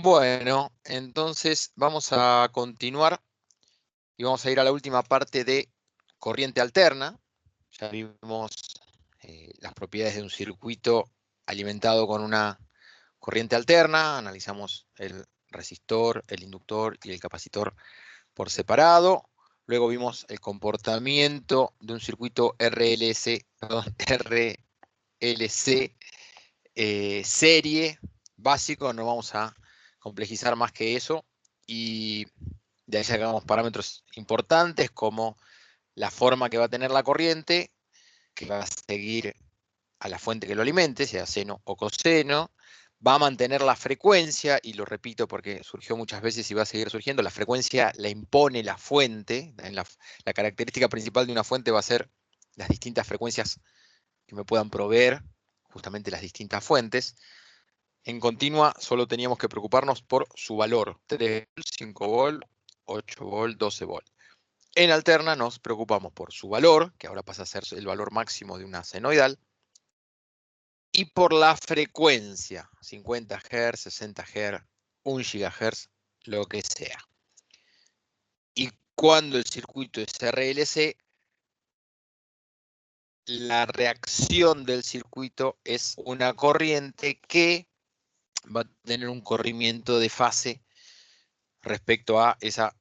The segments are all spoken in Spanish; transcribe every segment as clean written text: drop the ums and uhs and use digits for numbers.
Bueno, entonces vamos a continuar y vamos a ir a la última parte de corriente alterna. Ya vimos las propiedades de un circuito alimentado con una corriente alterna, analizamos el resistor, el inductor y el capacitor por separado. Luego vimos el comportamiento de un circuito RLC, perdón, RLC serie básico, no vamos a complejizar más que eso. Y de ahí sacamos parámetros importantes como la forma que va a tener la corriente, que va a seguir a la fuente que lo alimente, sea seno o coseno, va a mantener la frecuencia, y lo repito porque surgió muchas veces y va a seguir surgiendo, la frecuencia la impone la fuente, la característica principal de una fuente va a ser las distintas frecuencias que me puedan proveer justamente las distintas fuentes. En continua solo teníamos que preocuparnos por su valor, 3 volt, 5 volt, 8 volt, 12 volt. En alterna nos preocupamos por su valor, que ahora pasa a ser el valor máximo de una senoidal, y por la frecuencia, 50 Hz, 60 Hz, 1 GHz, lo que sea. Y cuando el circuito es RLC, la reacción del circuito es una corriente que va a tener un corrimiento de fase respecto a esa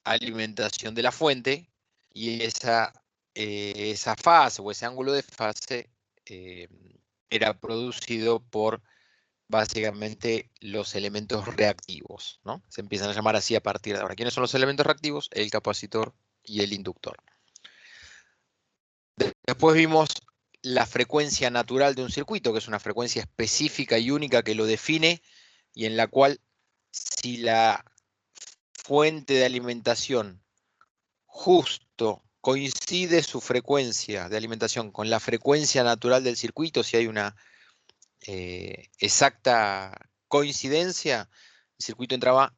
alimentación de la fuente, y esa fase o ese ángulo de fase era producido por básicamente los elementos reactivos, ¿no? Se empiezan a llamar así a partir de ahora. ¿Quiénes son los elementos reactivos? El capacitor y el inductor. Después vimos la frecuencia natural de un circuito, que es una frecuencia específica y única que lo define, y en la cual, si la fuente de alimentación justo coincide su frecuencia de alimentación con la frecuencia natural del circuito, si hay una exacta coincidencia, el circuito entraba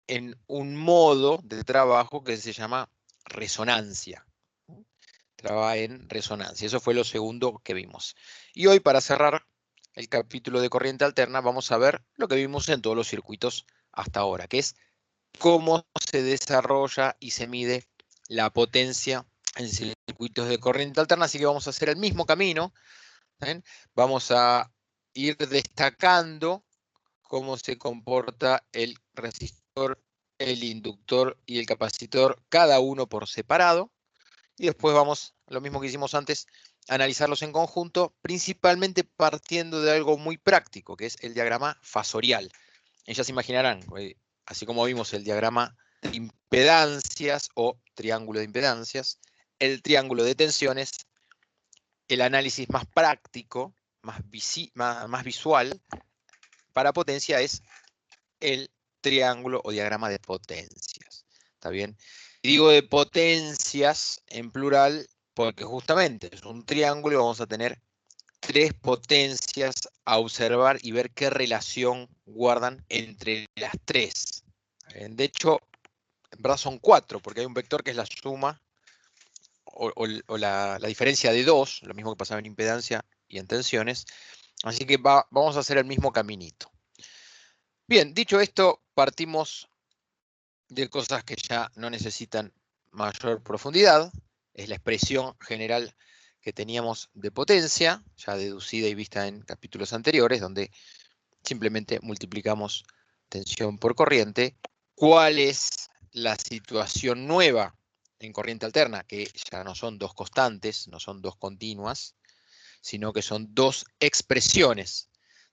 en un modo de trabajo que se llama resonancia. Trabaja en resonancia. Eso fue lo segundo que vimos. Y hoy, para cerrar el capítulo de corriente alterna, vamos a ver lo que vimos en todos los circuitos hasta ahora, que es cómo se desarrolla y se mide la potencia en circuitos de corriente alterna. Así que vamos a hacer el mismo camino. ¿Ven? Vamos a ir destacando cómo se comporta el resistor, el inductor y el capacitor, cada uno por separado. Y después vamos, lo mismo que hicimos antes, a analizarlos en conjunto, principalmente partiendo de algo muy práctico, que es el diagrama fasorial. Ellas se imaginarán, así como vimos el diagrama de impedancias o triángulo de impedancias, el triángulo de tensiones, el análisis más práctico, más visual para potencia es el triángulo o diagrama de potencias. ¿Está bien? Y digo de potencias en plural porque justamente es un triángulo y vamos a tener tres potencias a observar y ver qué relación guardan entre las tres. De hecho, en verdad son cuatro, porque hay un vector que es la suma o la diferencia de dos, lo mismo que pasaba en impedancia y en tensiones. Así que vamos a hacer el mismo caminito. Bien, dicho esto, partimos de cosas que ya no necesitan mayor profundidad. Es la expresión general que teníamos de potencia, ya deducida y vista en capítulos anteriores, donde simplemente multiplicamos tensión por corriente. ¿Cuál es la situación nueva en corriente alterna? Que ya no son dos constantes, no son dos continuas, sino que son dos expresiones.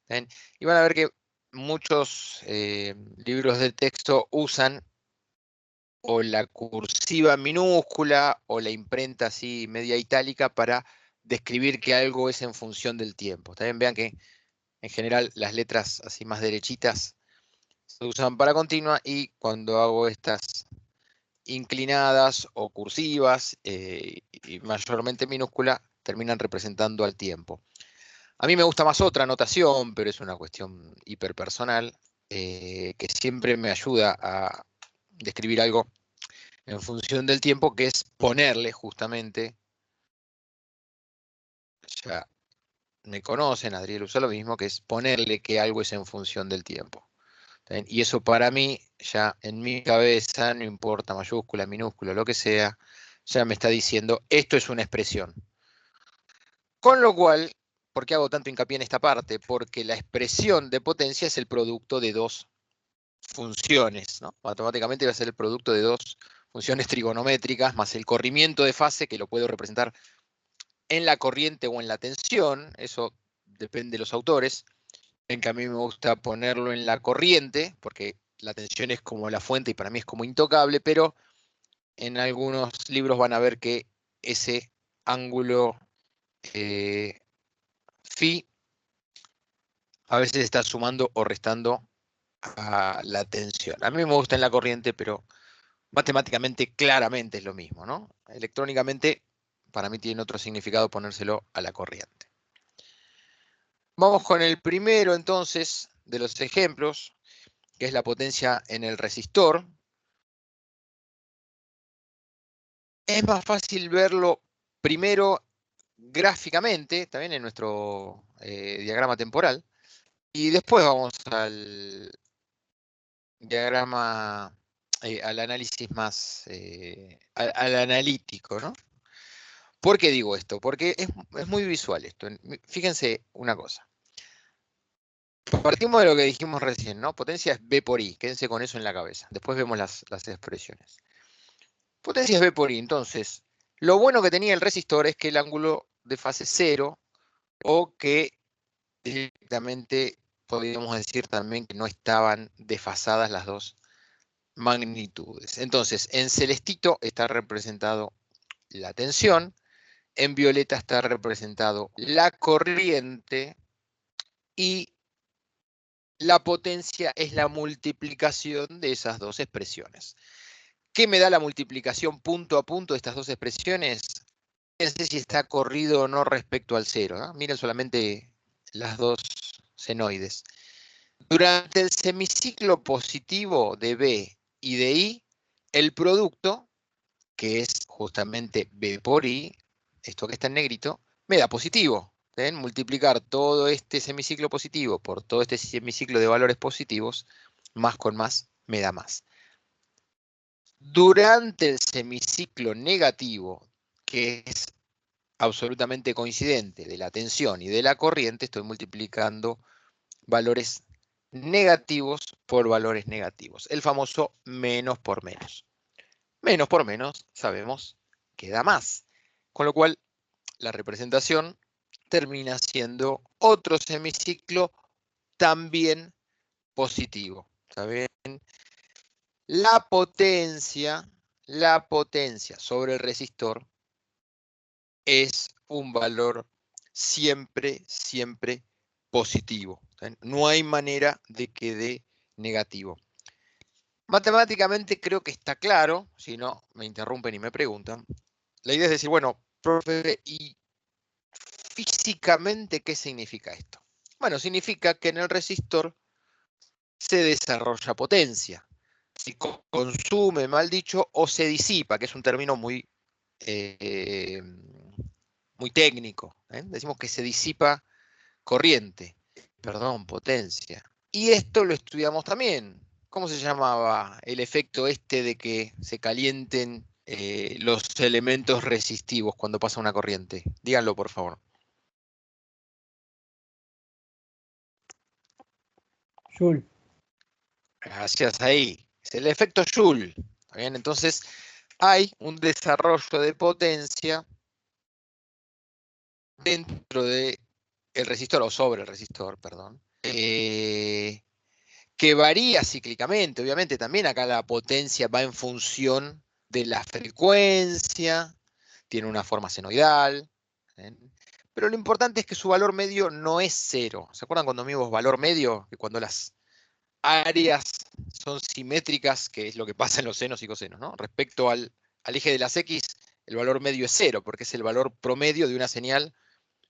¿Ven? Y van a ver que muchos libros de texto usan o la cursiva minúscula o la imprenta así media itálica para describir que algo es en función del tiempo. También vean que en general las letras así más derechitas se usan para continua, y cuando hago estas inclinadas o cursivas y mayormente minúscula terminan representando al tiempo. A mí me gusta más otra notación, pero es una cuestión hiperpersonal, que siempre me ayuda a describir algo en función del tiempo, que es ponerle justamente, ya me conocen, Adriel usa lo mismo, que es ponerle que algo es en función del tiempo. ¿Está bien? Y eso para mí, ya en mi cabeza, no importa mayúscula, minúscula, lo que sea, ya me está diciendo, esto es una expresión. Con lo cual, ¿por qué hago tanto hincapié en esta parte? Porque la expresión de potencia es el producto de dos funciones, ¿no? Automáticamente va a ser el producto de dos funciones trigonométricas más el corrimiento de fase, que lo puedo representar en la corriente o en la tensión, eso depende de los autores, en que a mí me gusta ponerlo en la corriente, porque la tensión es como la fuente y para mí es como intocable, pero en algunos libros van a ver que ese ángulo phi a veces está sumando o restando a la tensión. A mí me gusta en la corriente, pero matemáticamente claramente es lo mismo, ¿no? Electrónicamente, para mí tiene otro significado ponérselo a la corriente. Vamos con el primero, entonces, de los ejemplos, que es la potencia en el resistor. Es más fácil verlo primero gráficamente, también en nuestro diagrama temporal, y después vamos al diagrama, al análisis más, al analítico, ¿no? ¿Por qué digo esto? Porque es muy visual esto. Fíjense una cosa. Partimos de lo que dijimos recién, ¿no? Potencia es B por I. Quédense con eso en la cabeza. Después vemos las expresiones. Potencia es B por I. Entonces, lo bueno que tenía el resistor es que el ángulo de fase es cero, o que directamente podríamos decir también que no estaban desfasadas las dos magnitudes. Entonces, en celestito está representado la tensión, en violeta está representado la corriente y la potencia es la multiplicación de esas dos expresiones. ¿Qué me da la multiplicación punto a punto de estas dos expresiones? Fíjense si está corrido o no respecto al cero, ¿no? Miren solamente las dos senoides. Durante el semiciclo positivo de B y de I, el producto, que es justamente B por I, esto que está en negrito, me da positivo. ¿Ven? Multiplicar todo este semiciclo positivo por todo este semiciclo de valores positivos, más con más, me da más. Durante el semiciclo negativo, que es absolutamente coincidente de la tensión y de la corriente, estoy multiplicando valores negativos por valores negativos. El famoso menos por menos. Menos por menos, sabemos que da más. Con lo cual, la representación termina siendo otro semiciclo también positivo. ¿Está bien? La potencia sobre el resistor es un valor siempre, siempre positivo. No hay manera de que dé negativo. Matemáticamente creo que está claro, si no, me interrumpen y me preguntan. La idea es decir, bueno, profe, ¿y físicamente qué significa esto? Bueno, significa que en el resistor se desarrolla potencia. Se consume, mal dicho, o se disipa, que es un término muy, muy técnico. Decimos que se disipa corriente, perdón, potencia. Y esto lo estudiamos también. ¿Cómo se llamaba el efecto este de que se calienten los elementos resistivos cuando pasa una corriente? Díganlo, por favor. Joule. Gracias, ahí. Es el efecto Joule. ¿Bien? Entonces, hay un desarrollo de potencia dentro del resistor, o sobre el resistor, perdón, que varía cíclicamente. Obviamente, también acá la potencia va en función de la frecuencia, tiene una forma senoidal, ¿eh? Pero lo importante es que su valor medio no es cero. ¿Se acuerdan cuando vimos valor medio? Que cuando las áreas son simétricas, que es lo que pasa en los senos y cosenos, ¿no? Respecto al eje de las X, el valor medio es cero, porque es el valor promedio de una señal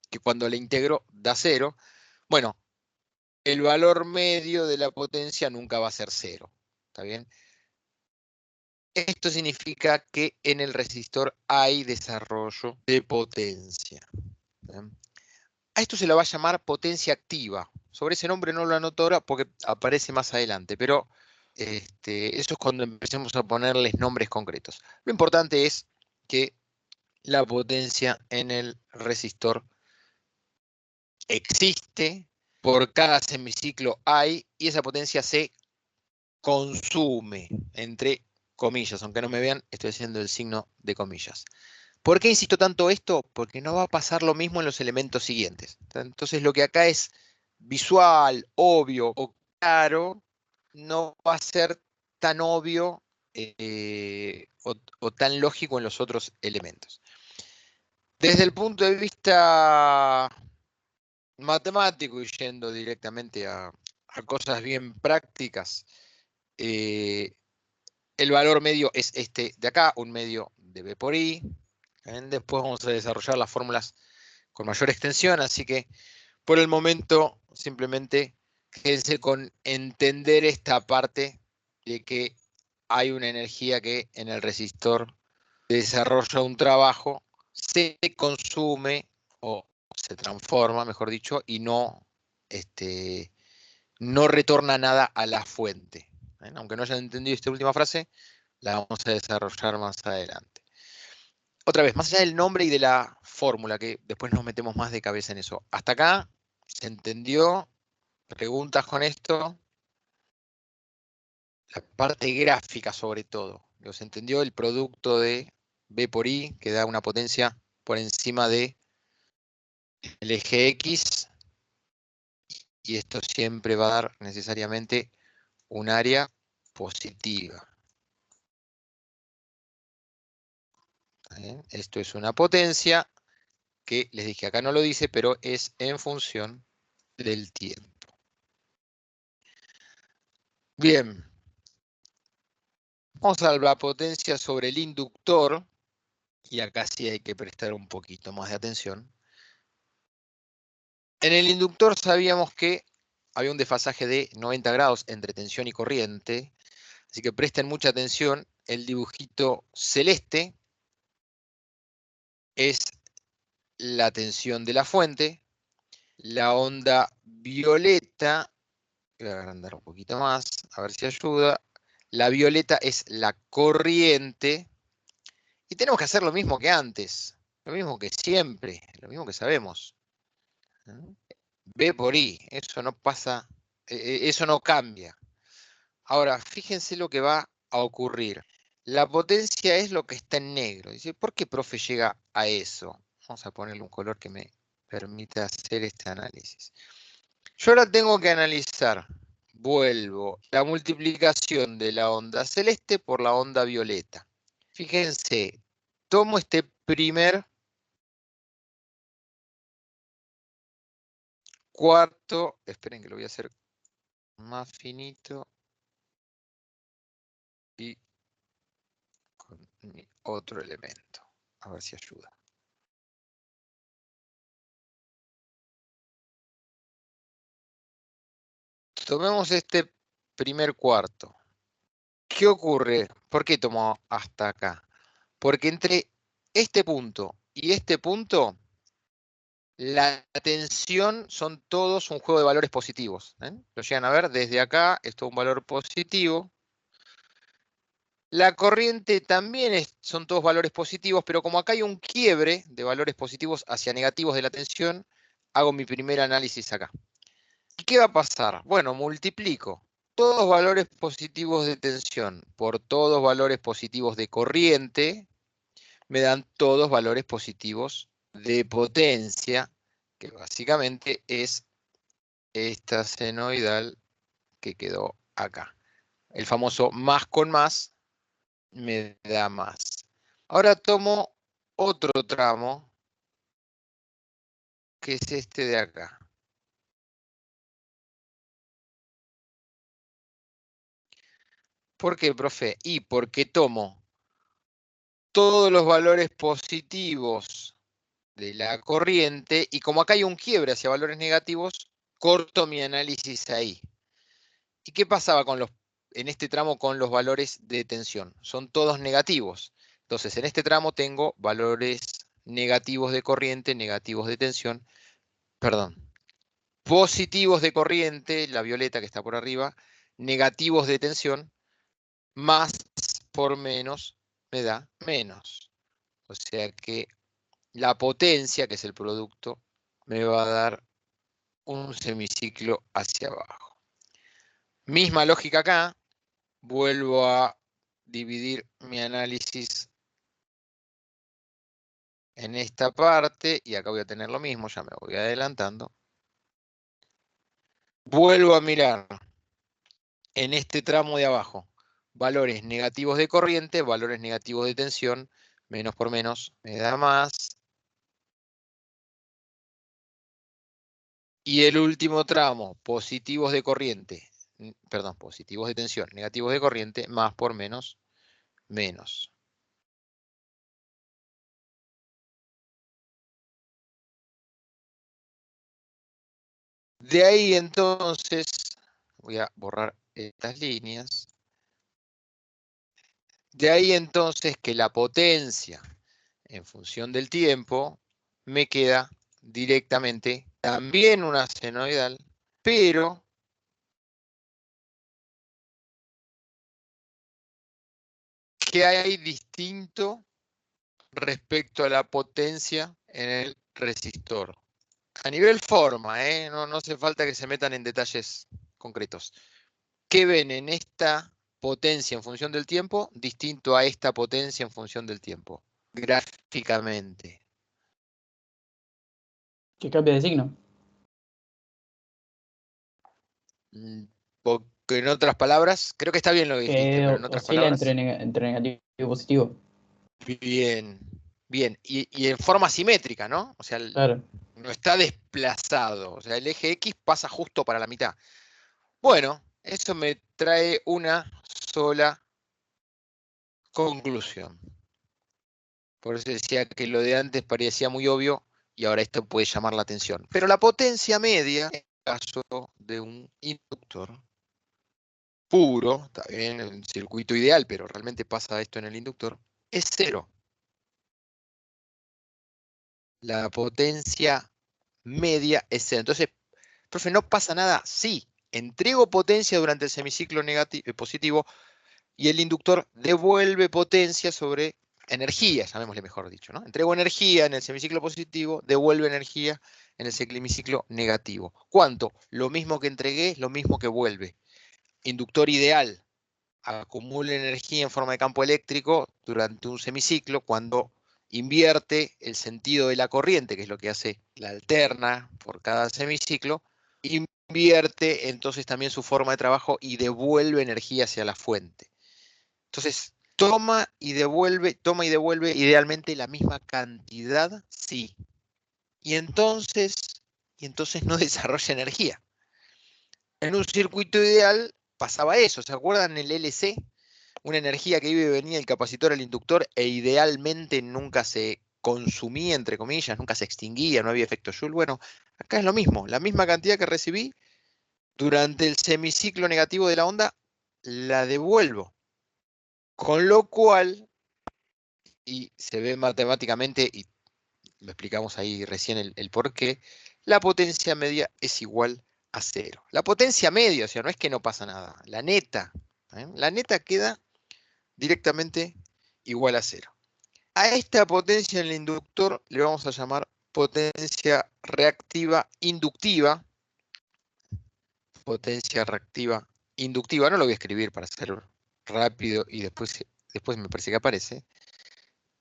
que cuando le integro da cero. Bueno, el valor medio de la potencia nunca va a ser cero. ¿Está bien? Esto significa que en el resistor hay desarrollo de potencia. ¿Bien? A esto se le va a llamar potencia activa. Sobre ese nombre no lo anoto ahora porque aparece más adelante, pero eso es cuando empecemos a ponerles nombres concretos. Lo importante es que la potencia en el resistor existe, por cada semiciclo hay, y esa potencia se consume, entre comillas, aunque no me vean, estoy haciendo el signo de comillas. ¿Por qué insisto tanto esto? Porque no va a pasar lo mismo en los elementos siguientes. Entonces lo que acá es visual, obvio o claro, no va a ser tan obvio o tan lógico en los otros elementos. Desde el punto de vista matemático y yendo directamente a cosas bien prácticas, el valor medio es este de acá, un medio de B por I. Después vamos a desarrollar las fórmulas con mayor extensión, así que por el momento simplemente quédense con entender esta parte de que hay una energía que en el resistor desarrolla un trabajo, se consume o se transforma, mejor dicho, y no retorna nada a la fuente. Aunque no hayan entendido esta última frase, la vamos a desarrollar más adelante. Otra vez, más allá del nombre y de la fórmula, que después nos metemos más de cabeza en eso. Hasta acá, ¿se entendió? ¿Preguntas con esto? La parte gráfica sobre todo. ¿Se entendió el producto de B por I, que da una potencia por encima del eje X? Y esto siempre va a dar necesariamente un área positiva. Esto es una potencia que les dije, acá no lo dice, pero es en función del tiempo. Bien. Vamos a la potencia sobre el inductor, y acá sí hay que prestar un poquito más de atención. En el inductor sabíamos que había un desfasaje de 90 grados entre tensión y corriente, así que presten mucha atención. El dibujito celeste es la tensión de la fuente, la onda violeta, voy a agrandar un poquito más, a ver si ayuda. La violeta es la corriente, y tenemos que hacer lo mismo que antes, lo mismo que siempre, lo mismo que sabemos. B por I, eso no pasa, eso no cambia. Ahora, fíjense lo que va a ocurrir. La potencia es lo que está en negro. Dice, ¿por qué, profe, llega a eso? Vamos a ponerle un color que me permita hacer este análisis. Yo ahora tengo que analizar, vuelvo, la multiplicación de la onda celeste por la onda violeta. Fíjense, tomo este primer cuarto, esperen que lo voy a hacer más finito, y con mi otro elemento, a ver si ayuda. Tomemos este primer cuarto. ¿Qué ocurre? ¿Por qué tomo hasta acá? Porque entre este punto y este punto, la tensión son todos un juego de valores positivos. Lo llegan a ver desde acá, esto es un valor positivo. La corriente también son todos valores positivos, pero como acá hay un quiebre de valores positivos hacia negativos de la tensión, hago mi primer análisis acá. ¿Y qué va a pasar? Bueno, multiplico todos valores positivos de tensión por todos valores positivos de corriente, me dan todos valores positivos de potencia, que básicamente es esta senoidal que quedó acá. El famoso más con más me da más. Ahora tomo otro tramo, que es este de acá. ¿Por qué, profe? Y porque tomo todos los valores positivos de la corriente, y como acá hay un quiebre hacia valores negativos, corto mi análisis ahí. ¿Y qué pasaba en este tramo con los valores de tensión? Son todos negativos. Entonces, en este tramo tengo valores negativos de corriente, negativos de tensión. Perdón. positivos de corriente, la violeta que está por arriba, negativos de tensión, más por menos me da menos. O sea que la potencia, que es el producto, me va a dar un semiciclo hacia abajo. Misma lógica acá, vuelvo a dividir mi análisis en esta parte, y acá voy a tener lo mismo, ya me voy adelantando. Vuelvo a mirar en este tramo de abajo, valores negativos de corriente, valores negativos de tensión, menos por menos me da más. Y el último tramo, positivos de corriente, perdón, positivos de tensión, negativos de corriente, más por menos, menos. De ahí entonces, voy a borrar estas líneas. De ahí entonces que la potencia en función del tiempo me queda directamente también una senoidal, pero que hay distinto respecto a la potencia en el resistor. A nivel forma, no hace falta que se metan en detalles concretos. ¿Qué ven en esta potencia en función del tiempo distinto a esta potencia en función del tiempo? Gráficamente. Que cambia de signo. Porque en otras palabras, creo que está bien lo que dijiste, Que pero en otras oscila palabras, entre negativo y positivo. bien, bien. Y en forma simétrica, ¿no? O sea, Claro. no está desplazado. O sea, el eje X pasa justo para la mitad. Bueno, eso me trae una sola conclusión. Por eso decía que lo de antes parecía muy obvio y ahora esto puede llamar la atención. Pero la potencia media, en el caso de un inductor puro, está bien, en un circuito ideal, pero realmente pasa esto en el inductor, es cero. La potencia media es cero. Entonces, profe, no pasa nada. Sí, entrego potencia durante el semiciclo positivo y el inductor devuelve potencia sobre energía, llamémosle mejor dicho, ¿no? Entrego energía en el semiciclo positivo, devuelve energía en el semiciclo negativo. ¿Cuánto? Lo mismo que entregué, lo mismo que vuelve. Inductor ideal, acumula energía en forma de campo eléctrico durante un semiciclo cuando invierte el sentido de la corriente, que es lo que hace la alterna por cada semiciclo, invierte entonces también su forma de trabajo y devuelve energía hacia la fuente. Entonces, toma y devuelve, idealmente la misma cantidad, sí. Y entonces no desarrolla energía. En un circuito ideal pasaba eso, ¿se acuerdan el LC? Una energía que iba y venía del capacitor al inductor e idealmente nunca se consumía, entre comillas, nunca se extinguía, no había efecto Joule. Bueno, acá es lo mismo, la misma cantidad que recibí durante el semiciclo negativo de la onda, la devuelvo. Con lo cual, y se ve matemáticamente, y lo explicamos ahí recién el por qué, la potencia media es igual a cero. La potencia media, o sea, no es que no pasa nada, la neta queda directamente igual a cero. A esta potencia en el inductor le vamos a llamar potencia reactiva inductiva. Potencia reactiva inductiva, no lo voy a escribir para hacerlo rápido y después me parece que aparece.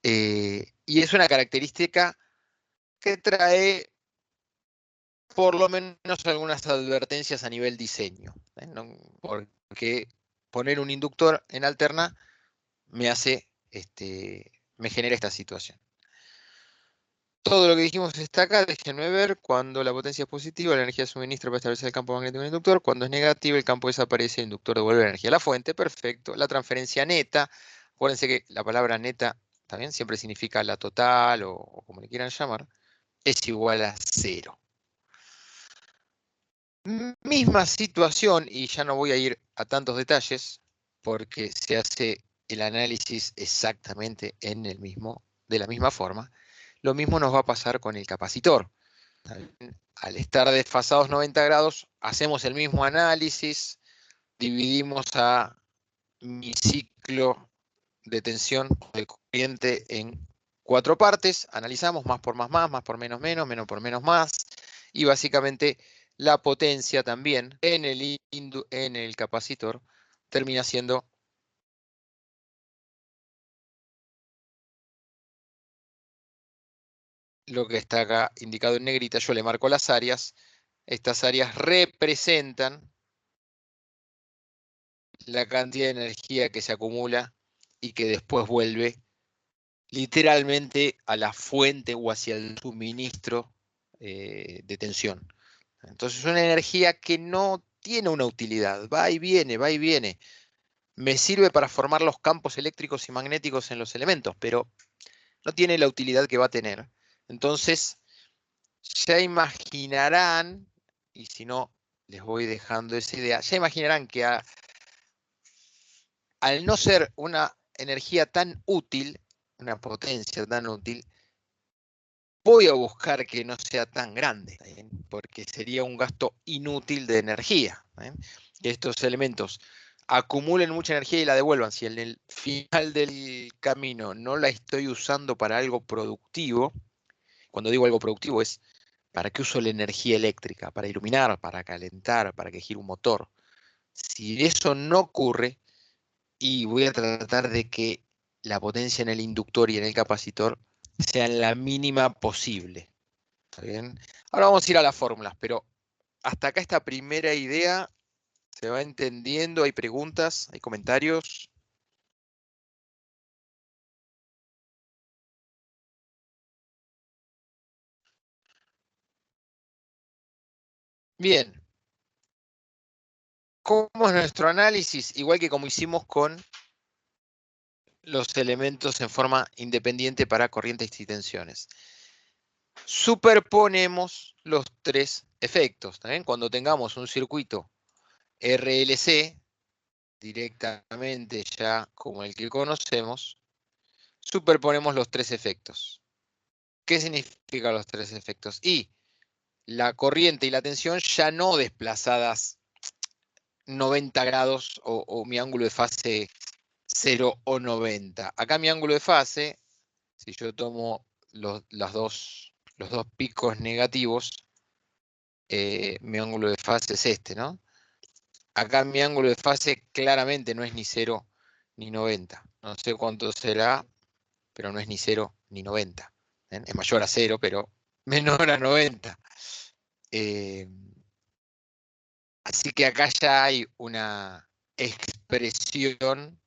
Y es una característica que trae por lo menos algunas advertencias a nivel diseño. Porque poner un inductor en alterna me hace, me genera esta situación. Todo lo que dijimos está acá, déjenme ver. Cuando la potencia es positiva, la energía suministra para establecer el campo magnético del inductor. Cuando es negativa, el campo desaparece, el inductor devuelve la energía a la fuente. Perfecto. La transferencia neta. Acuérdense que la palabra neta también siempre significa la total o como le quieran llamar. Es igual a cero. Misma situación, y ya no voy a ir a tantos detalles, porque se hace el análisis exactamente de la misma forma. Lo mismo nos va a pasar con el capacitor. Al estar desfasados 90 grados, hacemos el mismo análisis, dividimos a mi ciclo de tensión de corriente en 4 partes, analizamos más por más, más por menos, menos por menos, más, y básicamente la potencia también en el capacitor termina siendo lo que está acá indicado en negrita. Yo le marco las áreas. Estas áreas representan la cantidad de energía que se acumula y que después vuelve literalmente a la fuente o hacia el suministro de tensión. Entonces es una energía que no tiene una utilidad, va y viene, va y viene. Me sirve para formar los campos eléctricos y magnéticos en los elementos, pero no tiene la utilidad que va a tener. Entonces, ya imaginarán, y si no, les voy dejando esa idea, ya imaginarán que al no ser una energía tan útil, una potencia tan útil, voy a buscar que no sea tan grande, ¿bien? Porque sería un gasto inútil de energía. ¿Bien? Que estos elementos acumulen mucha energía y la devuelvan. Si en el final del camino no la estoy usando para algo productivo, cuando digo algo productivo es ¿para qué uso la energía eléctrica? Para iluminar, para calentar, para que gire un motor. Si eso no ocurre, y voy a tratar de que la potencia en el inductor y en el capacitor sea la mínima posible. ¿Está bien? Ahora vamos a ir a las fórmulas, pero hasta acá esta primera idea se va entendiendo. ¿Hay preguntas? ¿Hay comentarios? Bien. ¿Cómo es nuestro análisis? Igual que como hicimos con los elementos en forma independiente para corrientes y tensiones. Superponemos los 3 efectos. ¿Está bien? Cuando tengamos un circuito RLC, directamente ya como el que conocemos, superponemos los 3 efectos. ¿Qué significan los 3 efectos? Y la corriente y la tensión ya no desplazadas 90 grados o mi ángulo de fase 0 o 90. Acá mi ángulo de fase, si yo tomo los dos picos negativos, mi ángulo de fase es este, ¿no? Acá mi ángulo de fase claramente no es ni 0 ni 90. No sé cuánto será, pero no es ni 0 ni 90. ¿Ven? Es mayor a 0, pero menor a 90. Así que acá ya hay una expresión,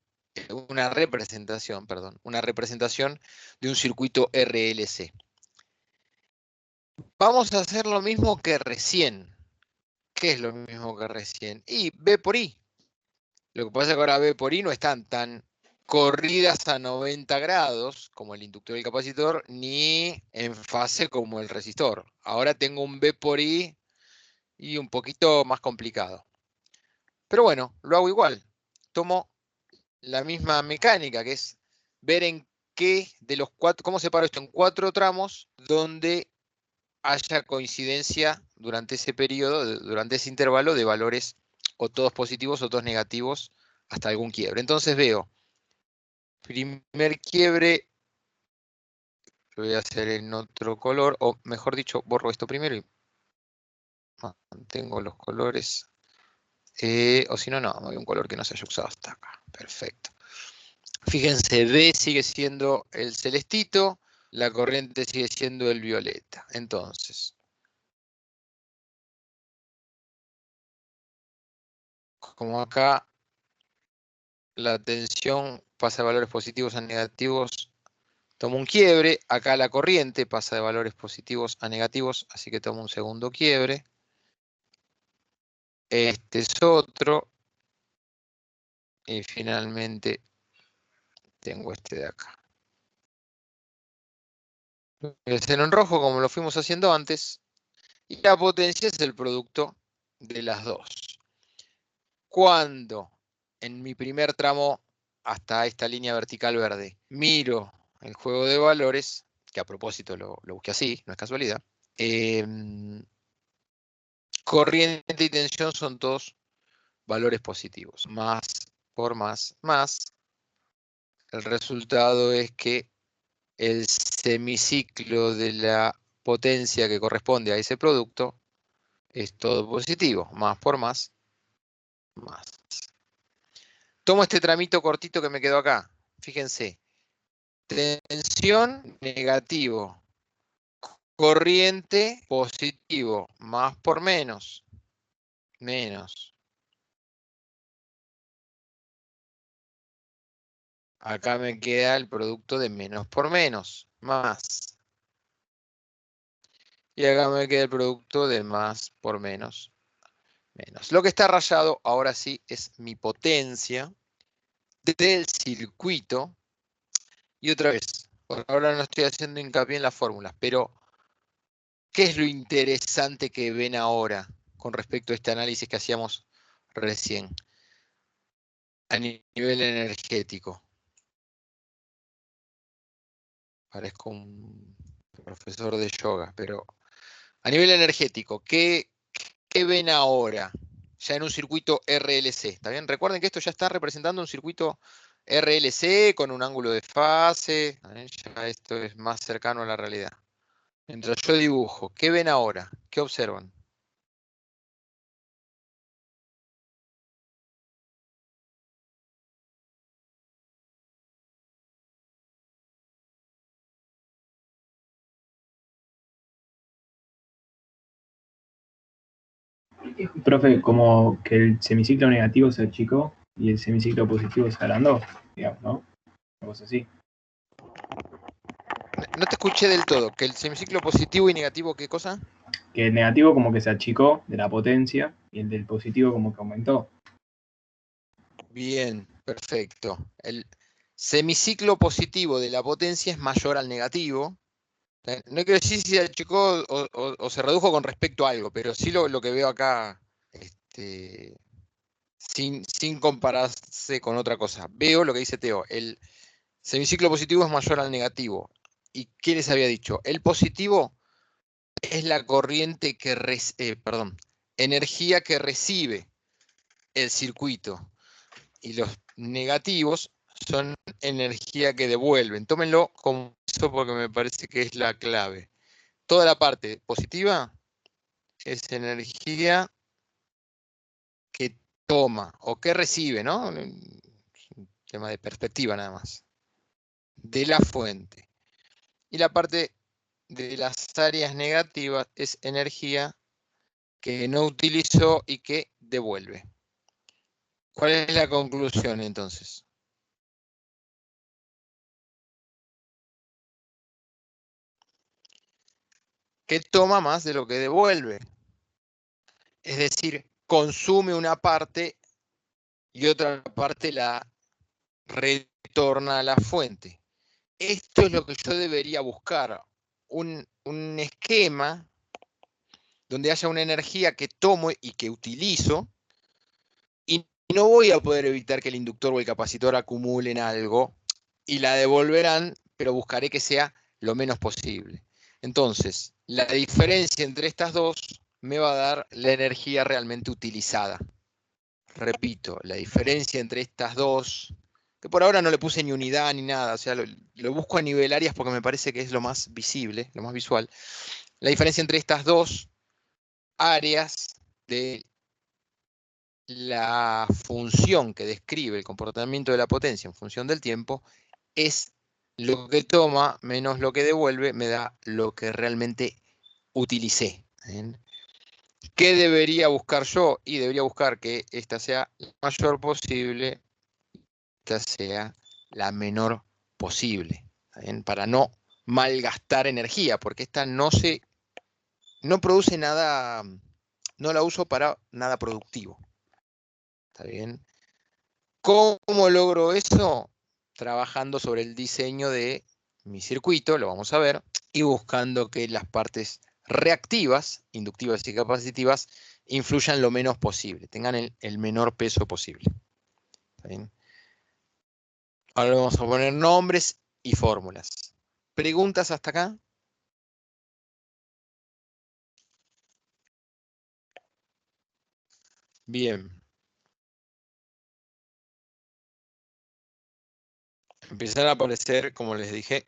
una representación de un circuito RLC. Vamos a hacer lo mismo que recién. ¿Qué es lo mismo que recién? Y B por I. Lo que pasa es que ahora B por I no están tan corridas a 90 grados como el inductor y el capacitor, ni en fase como el resistor. Ahora tengo un B por I y un poquito más complicado. Pero bueno, lo hago igual. Tomo la misma mecánica, que es ver en qué de los 4, cómo separo esto en 4 tramos donde haya coincidencia durante ese periodo, durante ese intervalo de valores o todos positivos o todos negativos hasta algún quiebre. Entonces veo, primer quiebre, lo voy a hacer en otro color, o mejor dicho, borro esto primero y mantengo los colores. O si no, no, hay un color que no se haya usado hasta acá. Perfecto. Fíjense, D sigue siendo el celestito, la corriente sigue siendo el violeta. Entonces, como acá la tensión pasa de valores positivos a negativos, tomo un quiebre. Acá la corriente pasa de valores positivos a negativos, así que tomo un segundo quiebre. Este es otro. Y finalmente tengo este de acá. El seno en rojo, como lo fuimos haciendo antes. Y la potencia es el producto de las dos. Cuando en mi primer tramo, hasta esta línea vertical verde, miro el juego de valores, que a propósito lo busqué así, no es casualidad, corriente y tensión son todos valores positivos. Más por más. El resultado es que el semiciclo de la potencia que corresponde a ese producto es todo positivo. Más por más. Tomo este tramito cortito que me quedó acá. Fíjense. Tensión negativo. Corriente positivo. Más por menos. Menos. Acá me queda el producto de menos por menos. Más. Y acá me queda el producto de más por menos. Menos. Lo que está rayado ahora sí es mi potencia del circuito. Y otra vez, por ahora no estoy haciendo hincapié en las fórmulas, pero ¿qué es lo interesante que ven ahora con respecto a este análisis que hacíamos recién a nivel energético? Parezco un profesor de yoga, pero a nivel energético, ¿qué ven ahora? Ya en un circuito RLC, ¿está bien? Recuerden que esto ya está representando un circuito RLC con un ángulo de fase, ¿está bien? Ya esto es más cercano a la realidad. Mientras yo dibujo, ¿qué ven ahora? ¿Qué observan? Profe, como que el semiciclo negativo se achicó y el semiciclo positivo se agrandó, digamos, ¿no? Algo así. No te escuché del todo. ¿Que el semiciclo positivo y negativo qué cosa? Que el negativo como que se achicó de la potencia y el del positivo como que aumentó. Bien, perfecto. El semiciclo positivo de la potencia es mayor al negativo. No quiero decir si se achicó o se redujo con respecto a algo, pero sí lo que veo acá, sin compararse con otra cosa. Veo lo que dice Teo, el semiciclo positivo es mayor al negativo. ¿Y qué les había dicho? El positivo es la corriente que, energía que recibe el circuito. Y los negativos son energía que devuelven. Tómenlo como eso porque me parece que es la clave. Toda la parte positiva es energía que toma o que recibe, ¿no? Es un tema de perspectiva nada más. De la fuente. Y la parte de las áreas negativas es energía que no utilizó y que devuelve. ¿Cuál es la conclusión entonces? Que toma más de lo que devuelve. Es decir, consume una parte y otra parte la retorna a la fuente. Esto es lo que yo debería buscar, un esquema donde haya una energía que tomo y que utilizo, y no voy a poder evitar que el inductor o el capacitor acumulen algo y la devolverán, pero buscaré que sea lo menos posible. Entonces, la diferencia entre estas dos me va a dar la energía realmente utilizada. Repito, la diferencia entre estas dos, que por ahora no le puse ni unidad ni nada, o sea, lo busco a nivel áreas porque me parece que es lo más visible, lo más visual. La diferencia entre estas dos áreas de la función que describe el comportamiento de la potencia en función del tiempo es lo que toma menos lo que devuelve, me da lo que realmente utilicé. ¿Bien? ¿Qué debería buscar yo? Y debería buscar que esta sea la mayor posible, esta sea la menor posible. ¿Bien? Para no malgastar energía, porque esta no produce nada, no la uso para nada productivo. ¿Está bien? ¿Cómo logro eso? Trabajando sobre el diseño de mi circuito, lo vamos a ver, y buscando que las partes reactivas, inductivas y capacitivas, influyan lo menos posible, tengan el menor peso posible. ¿Está bien? Ahora vamos a poner nombres y fórmulas. ¿Preguntas hasta acá? Bien. Empiezan a aparecer, como les dije,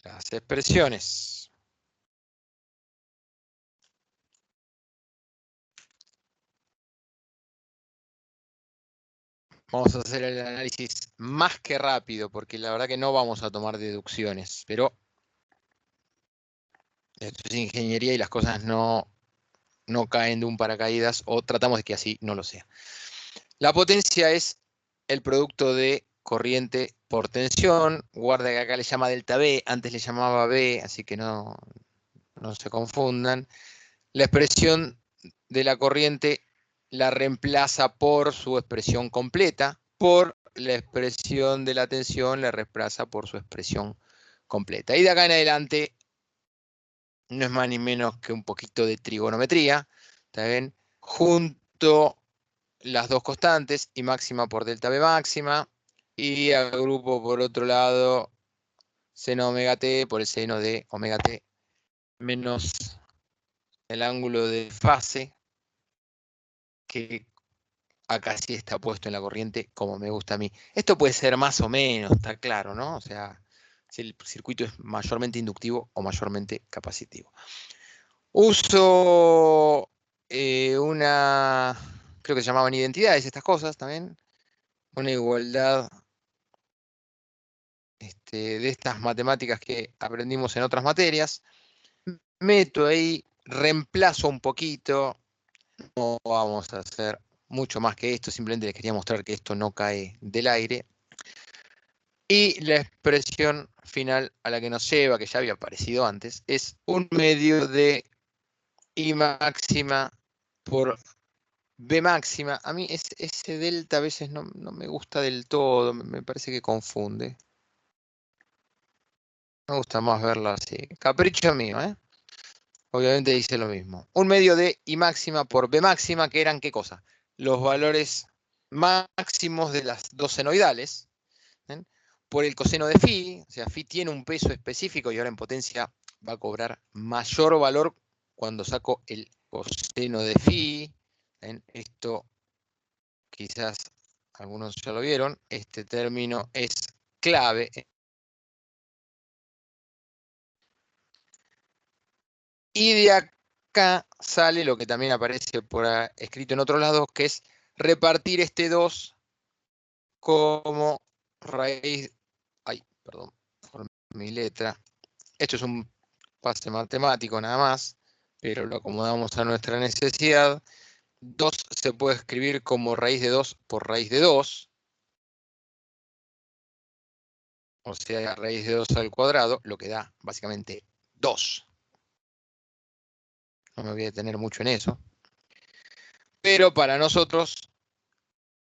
las expresiones. Vamos a hacer el análisis más que rápido, porque la verdad que no vamos a tomar deducciones, pero esto es ingeniería y las cosas no caen de un paracaídas, o tratamos de que así no lo sea. La potencia es el producto de corriente por tensión. Guarda que acá le llama delta B, antes le llamaba B, así que no se confundan. La expresión de la corriente la reemplaza por su expresión completa, por la expresión de la tensión la reemplaza por su expresión completa. Y de acá en adelante no es más ni menos que un poquito de trigonometría, ¿está bien? Junto las dos constantes, I máxima por delta B máxima, y agrupo por otro lado seno omega t por el seno de omega t menos el ángulo de fase, que acá sí está puesto en la corriente como me gusta a mí. Esto puede ser más o menos, está claro, ¿no? O sea, si el circuito es mayormente inductivo o mayormente capacitivo. Uso creo que se llamaban identidades estas cosas también, una igualdad de estas matemáticas que aprendimos en otras materias. Meto ahí, reemplazo un poquito, no vamos a hacer mucho más que esto, simplemente les quería mostrar que esto no cae del aire. Y la expresión final a la que nos lleva, que ya había aparecido antes, es 1/2 de I máxima por B máxima. A mí ese delta a veces no me gusta del todo, me parece que confunde. Me gusta más verlo así. Capricho mío, ¿eh? Obviamente dice lo mismo. 1/2 de I máxima por B máxima, que eran ¿qué cosa? Los valores máximos de las dos senoidales, ¿ven? Por el coseno de phi, o sea, phi tiene un peso específico y ahora en potencia va a cobrar mayor valor cuando saco el coseno de phi. ¿Ven? Esto quizás algunos ya lo vieron, este término es clave. Y de acá sale lo que también aparece por escrito en otros lados, que es repartir este 2 como raíz. Ay, perdón por mi letra. Esto es un pase matemático nada más, pero lo acomodamos a nuestra necesidad. 2 se puede escribir como raíz de 2 por raíz de 2. O sea, raíz de 2 al cuadrado, lo que da básicamente 2. No me voy a detener mucho en eso. Pero para nosotros,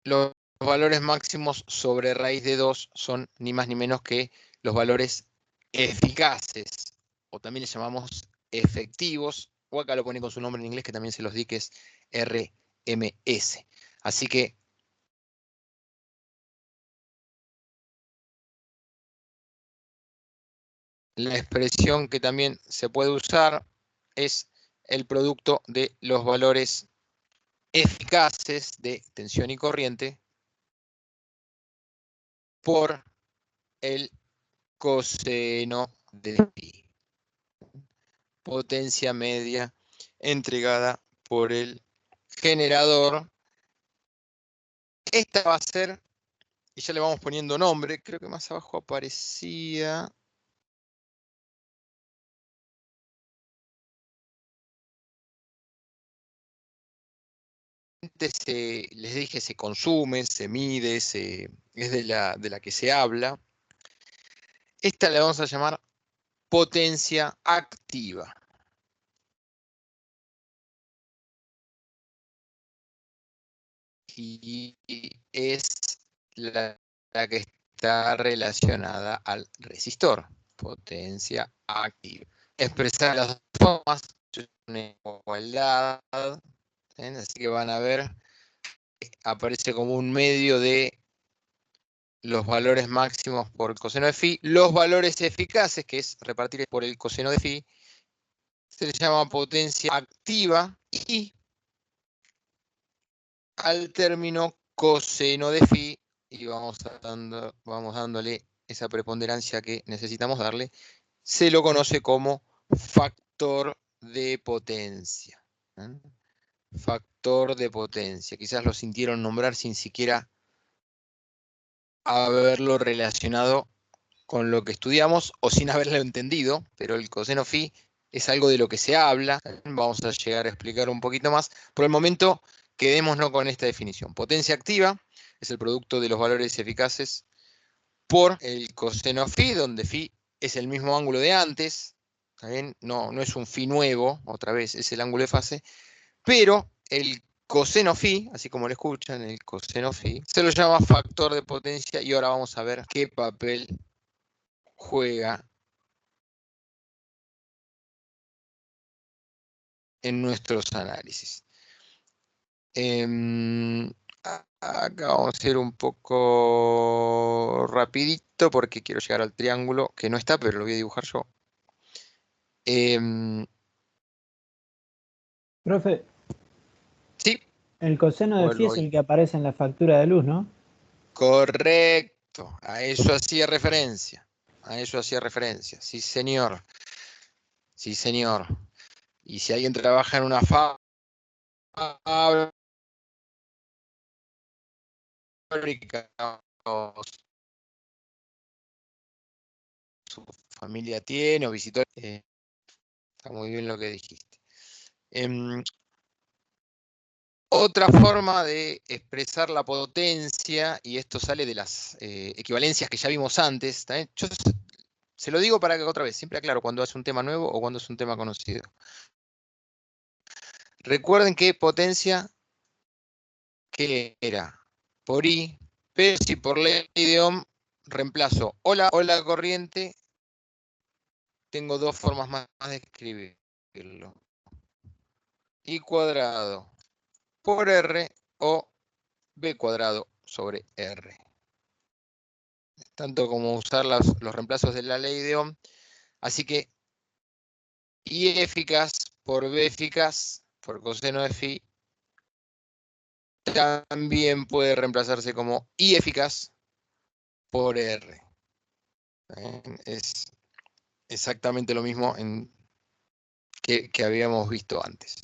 los valores máximos sobre raíz de 2 son ni más ni menos que los valores eficaces, o también les llamamos efectivos, o acá lo pone con su nombre en inglés, que también se los di, que es RMS. Así que la expresión que también se puede usar es el producto de los valores eficaces de tensión y corriente por el coseno de phi. Potencia media entregada por el generador. Esta va a ser, y ya le vamos poniendo nombre, creo que más abajo aparecía. Les dije, se consume, se mide, es de la que se habla. Esta la vamos a llamar potencia activa. Y es la que está relacionada al resistor. Potencia activa. Expresar las dos formas, una igualdad, ¿sí? Así que van a ver, aparece como un medio de los valores máximos por el coseno de phi. Los valores eficaces, que es repartir por el coseno de phi, se le llama potencia activa, y al término coseno de phi y vamos dándole esa preponderancia que necesitamos darle. Se lo conoce como factor de potencia. ¿Eh? Factor de potencia. Quizás lo sintieron nombrar sin siquiera haberlo relacionado con lo que estudiamos o sin haberlo entendido, pero el coseno phi es algo de lo que se habla. Vamos a llegar a explicar un poquito más. Por el momento, quedémonos con esta definición. Potencia activa es el producto de los valores eficaces por el coseno phi, donde phi es el mismo ángulo de antes. ¿Está bien? No es un phi nuevo, otra vez, es el ángulo de fase, pero el coseno phi, así como lo escuchan, el coseno phi, se lo llama factor de potencia y ahora vamos a ver qué papel juega en nuestros análisis. Acá vamos a ir un poco rapidito porque quiero llegar al triángulo, que no está, pero lo voy a dibujar yo. Profe, Sí, el coseno de phi vuelvo es ahí. el que aparece en la factura de luz, ¿no? Correcto, a eso hacía referencia. A eso hacía referencia. Sí, señor. Sí, señor. Y si alguien trabaja en una fábrica o su familia tiene o visitó, está muy bien lo que dijiste. Otra forma de expresar la potencia, y esto sale de las equivalencias que ya vimos antes, ¿está bien? Yo se lo digo para que otra vez, siempre aclaro cuando es un tema nuevo o cuando es un tema conocido. Recuerden que potencia, ¿qué era? Por I, pero si por ley de Ohm reemplazo o la corriente, tengo dos formas más de escribirlo. I cuadrado por R o B cuadrado sobre R. Tanto como usar los reemplazos de la ley de Ohm. Así que I eficaz por B eficaz por coseno de phi también puede reemplazarse como I eficaz por R. Es exactamente lo mismo que habíamos visto antes.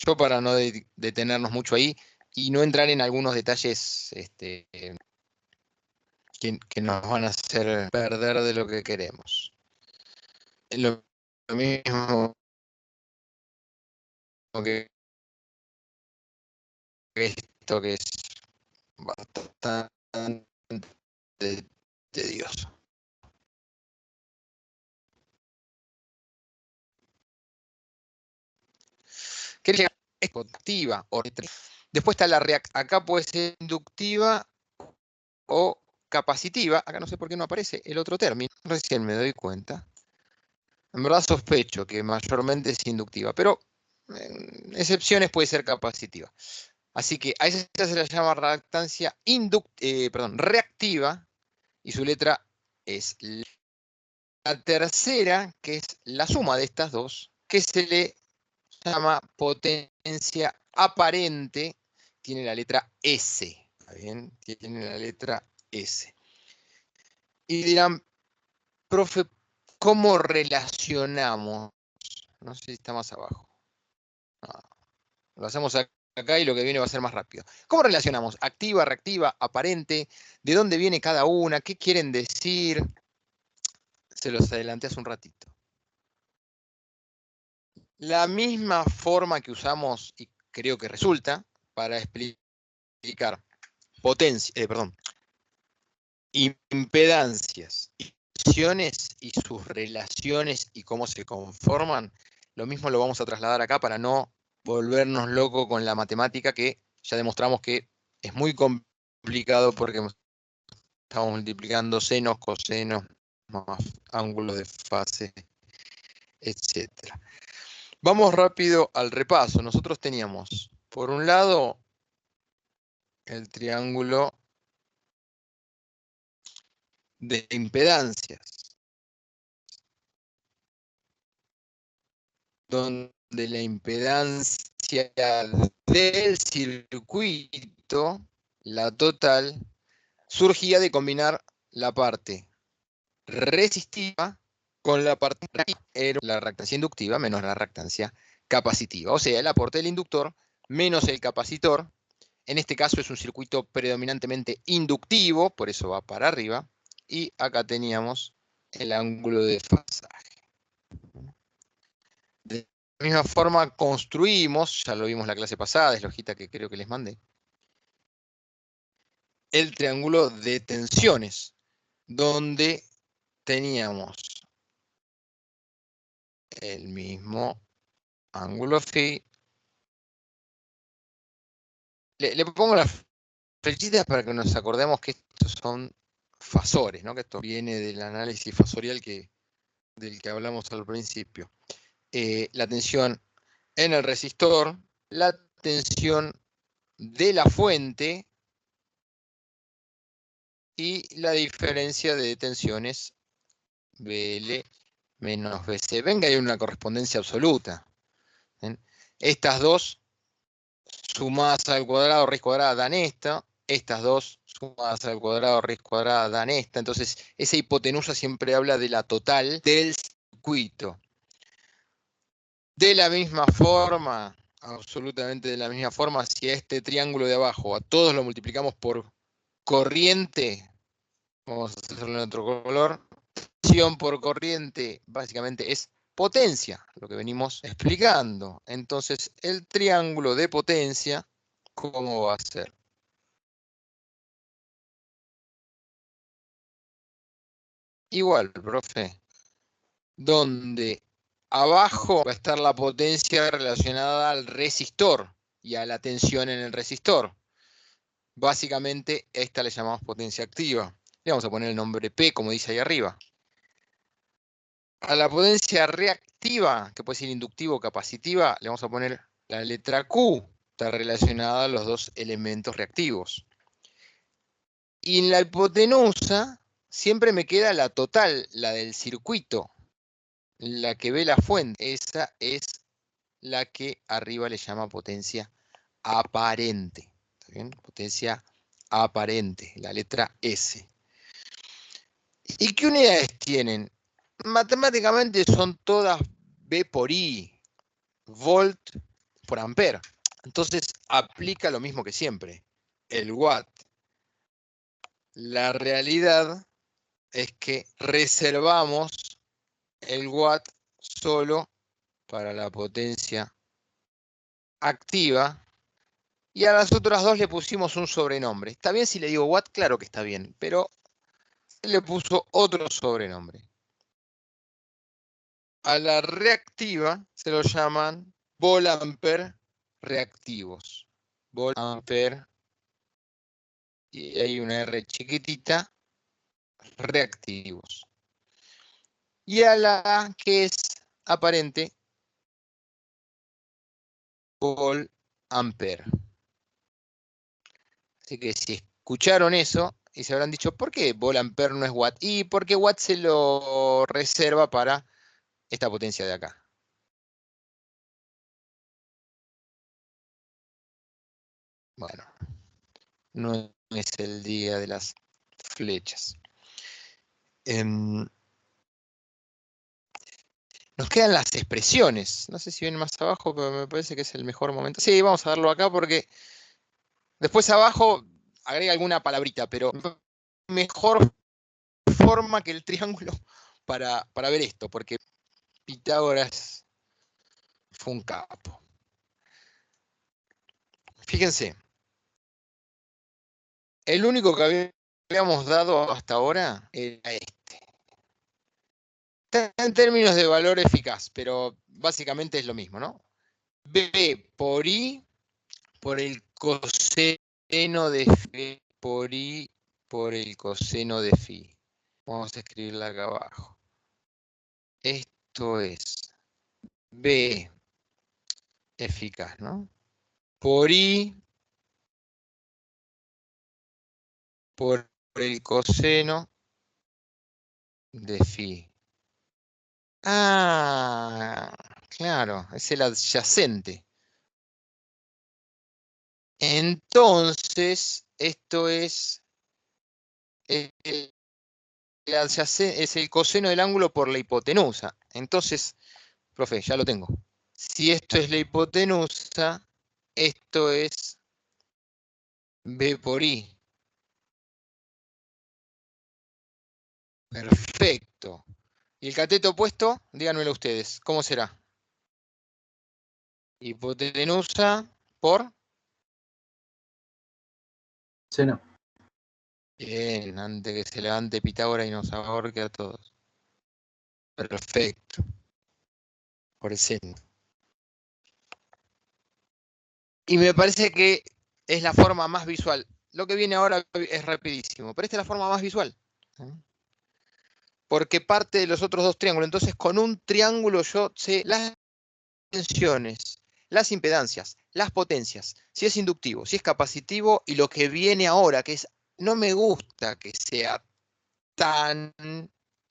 Yo para no detenernos mucho ahí y no entrar en algunos detalles que nos van a hacer perder de lo que queremos. Lo mismo que esto que es bastante tedioso. ¿Qué llegar? Es activa o después está la acá puede ser inductiva o capacitiva. Acá no sé por qué no aparece el otro término. Recién me doy cuenta. En verdad sospecho que mayormente es inductiva, pero en excepciones puede ser capacitiva. Así que a esa se la llama reactancia reactiva y su letra es la tercera, que es la suma de estas dos, que se le llama potencia aparente, tiene la letra S. ¿Está bien? Tiene la letra S. Y dirán, profe, ¿cómo relacionamos? No sé si está más abajo. No, lo hacemos acá y lo que viene va a ser más rápido. ¿Cómo relacionamos? Activa, reactiva, aparente. ¿De dónde viene cada una? ¿Qué quieren decir? Se los adelanté hace un ratito. La misma forma que usamos, y creo que resulta, para explicar impedancias, tensiones y sus relaciones y cómo se conforman, lo mismo lo vamos a trasladar acá para no volvernos locos con la matemática, que ya demostramos que es muy complicado porque estamos multiplicando senos, cosenos, más ángulos de fase, etc. Vamos rápido al repaso. Nosotros teníamos, por un lado, el triángulo de impedancias, donde de la impedancia del circuito, la total, surgía de combinar la parte resistiva con la parte reactiva. Era la reactancia inductiva menos la reactancia capacitiva. O sea, el aporte del inductor menos el capacitor. En este caso es un circuito predominantemente inductivo, por eso va para arriba. Y acá teníamos el ángulo de desfasaje. De la misma forma construimos, ya lo vimos la clase pasada, es la hojita que creo que les mandé, el triángulo de tensiones, donde teníamos el mismo ángulo phi. Le pongo las flechitas para que nos acordemos que estos son fasores, ¿no? Que esto viene del análisis fasorial del que hablamos al principio. La tensión en el resistor, la tensión de la fuente y la diferencia de tensiones BL menos BC. Ven que hay una correspondencia absoluta. ¿Bien? Estas dos sumadas al cuadrado, raíz cuadrada, dan esta. Estas dos sumadas al cuadrado, raíz cuadrada, dan esta. Entonces, esa hipotenusa siempre habla de la total del circuito. De la misma forma, absolutamente de la misma forma, si a este triángulo de abajo a todos lo multiplicamos por corriente, vamos a hacerlo en otro color, tensión por corriente básicamente es potencia, lo que venimos explicando. Entonces, el triángulo de potencia, ¿cómo va a ser? Igual, profe, donde abajo va a estar la potencia relacionada al resistor y a la tensión en el resistor. Básicamente, esta le llamamos potencia activa. Le vamos a poner el nombre P, como dice ahí arriba. A la potencia reactiva, que puede ser inductiva o capacitiva, le vamos a poner la letra Q. Está relacionada a los dos elementos reactivos. Y en la hipotenusa siempre me queda la total, la del circuito, la que ve la fuente. Esa es la que arriba le llama potencia aparente. ¿Está bien? Potencia aparente, la letra S. ¿Y qué unidades tienen? Matemáticamente son todas V por I, volt por ampere. Entonces aplica lo mismo que siempre, el watt. La realidad es que reservamos el watt solo para la potencia activa y a las otras dos le pusimos un sobrenombre. ¿Está bien si le digo watt? Claro que está bien, pero le puso otro sobrenombre. A la reactiva se lo llaman volt-ampere reactivos. Volt-ampere, y hay una R chiquitita, reactivos. Y a la que es aparente, volt-ampere. Así que si escucharon eso y se habrán dicho, ¿por qué volt-ampere no es watt? Y porque watt se lo reserva para esta potencia de acá. Bueno, no es el día de las flechas. Nos quedan las expresiones. No sé si vienen más abajo, pero me parece que es el mejor momento. Sí, vamos a darlo acá porque después abajo agrega alguna palabrita, pero mejor forma que el triángulo para ver esto, porque Pitágoras fue un capo. Fíjense, el único que habíamos dado hasta ahora era este. Está en términos de valor eficaz, pero básicamente es lo mismo, ¿no? B por I por el coseno de phi por I por el coseno de phi. Vamos a escribirla acá abajo. Esto es B eficaz, ¿no? Por I por el coseno de phi. Ah, Claro, es el adyacente. Entonces, esto es el adyacente, es el coseno del ángulo por la hipotenusa. Entonces, profe, ya lo tengo. Si esto es la hipotenusa, esto es B por I. Perfecto. ¿Y el cateto opuesto? Díganmelo ustedes. ¿Cómo será? Hipotenusa por... Seno. Bien, antes que se levante Pitágoras y nos ahorque a todos. Perfecto. Por el seno. Y me parece que es la forma más visual. Lo que viene ahora es rapidísimo, pero esta es la forma más visual. Porque parte de los otros dos triángulos. Entonces, con un triángulo yo sé las tensiones, las impedancias, las potencias, si es inductivo, si es capacitivo, y lo que viene ahora, que es, no me gusta que sea tan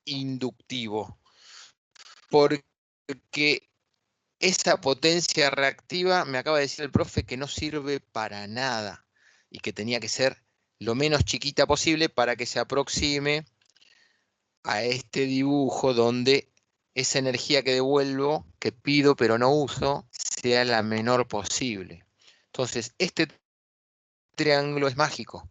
inductivo, porque esa potencia reactiva, me acaba de decir el profe, que no sirve para nada, y que tenía que ser lo menos chiquita posible para que se aproxime a este dibujo donde esa energía que devuelvo, que pido pero no uso, sea la menor posible. Entonces, este triángulo es mágico,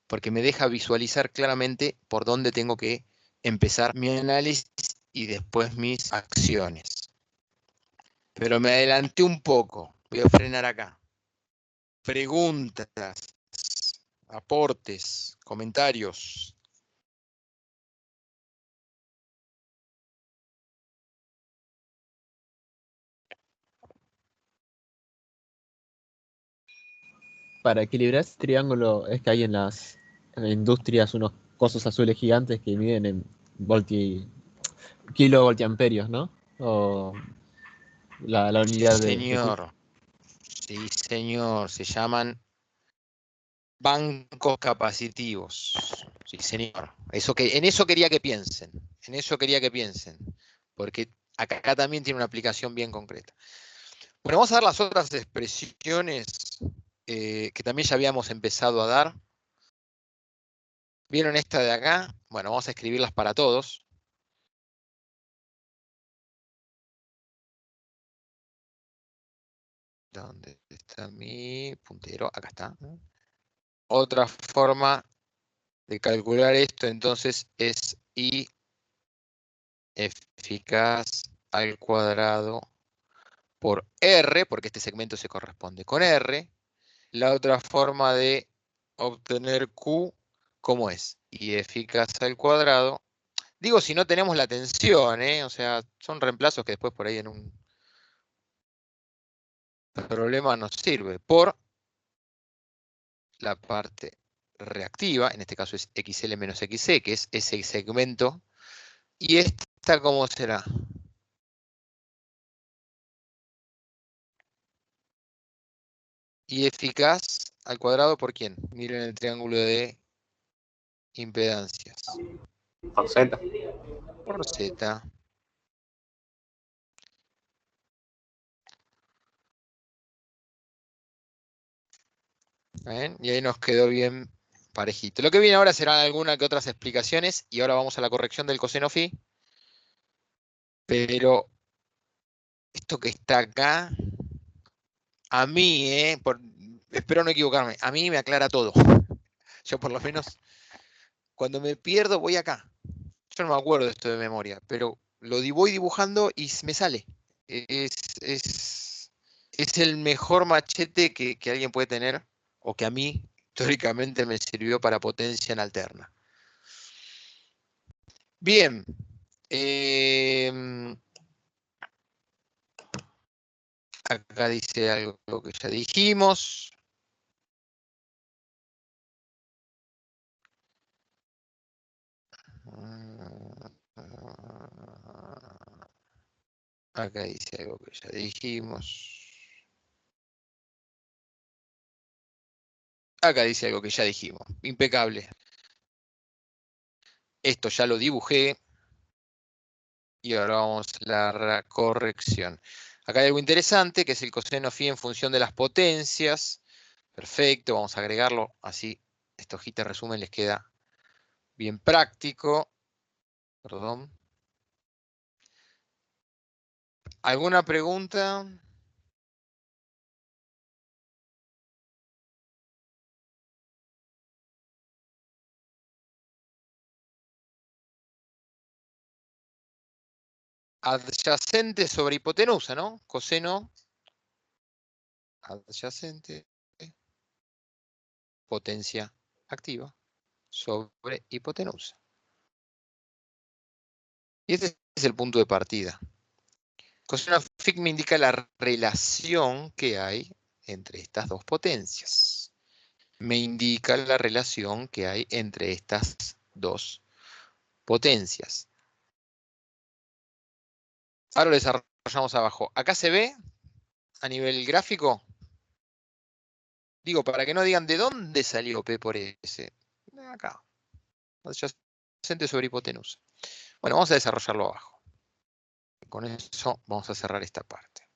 porque me deja visualizar claramente por dónde tengo que empezar mi análisis y después mis acciones. Pero me adelanté un poco, voy a frenar acá. Preguntas, aportes, comentarios. Para equilibrar ese triángulo es que hay en las industrias unos cosos azules gigantes que miden en kilovoltiamperios, ¿no? O la Sí, unidad de señor. Sí, señor. Se llaman bancos capacitivos. Sí, señor. En eso quería que piensen. En eso quería que piensen. Porque acá también tiene una aplicación bien concreta. Bueno, vamos a dar las otras expresiones que también ya habíamos empezado a dar. ¿Vieron esta de acá? Bueno, vamos a escribirlas para todos. ¿Dónde está mi puntero? Acá está. Otra forma de calcular esto entonces es I eficaz al cuadrado por R, porque este segmento se corresponde con R. La otra forma de obtener Q, ¿cómo es? I eficaz al cuadrado. Digo, si no tenemos la tensión, o sea, son reemplazos que después por ahí en un problema nos sirve. Por la parte reactiva, en este caso es XL menos XC, que es ese segmento. ¿Y esta cómo será? Y eficaz al cuadrado por quién? Miren el triángulo de impedancias. Por Z. Por Z. ¿Ven? Y ahí nos quedó bien parejito. Lo que viene ahora serán algunas que otras explicaciones y ahora vamos a la corrección del coseno phi. Pero esto que está acá, a mí, espero no equivocarme, a mí me aclara todo. Yo por lo menos cuando me pierdo voy acá. Yo no me acuerdo de esto de memoria, pero voy dibujando y me sale. Es, es, es el mejor machete que alguien puede tener, o que a mí históricamente me sirvió para potencia en alterna. Bien. Acá dice algo que ya dijimos. Acá dice algo que ya dijimos. Acá dice algo que ya dijimos. Impecable. Esto ya lo dibujé. Y ahora vamos a la corrección. Acá hay algo interesante, que es el coseno phi en función de las potencias. Perfecto, vamos a agregarlo, así esta hojita de resumen les queda bien práctico. Perdón. ¿Alguna pregunta? Adyacente sobre hipotenusa, ¿no? Coseno adyacente, potencia activa sobre hipotenusa. Y este es el punto de partida. Coseno phi me indica la relación que hay entre estas dos potencias. Me indica la relación que hay entre estas dos potencias. Ahora lo desarrollamos abajo. Acá se ve, a nivel gráfico, digo, para que no digan de dónde salió P por S. Acá. Adyacente sobre hipotenusa. Bueno, vamos a desarrollarlo abajo. Con eso vamos a cerrar esta parte.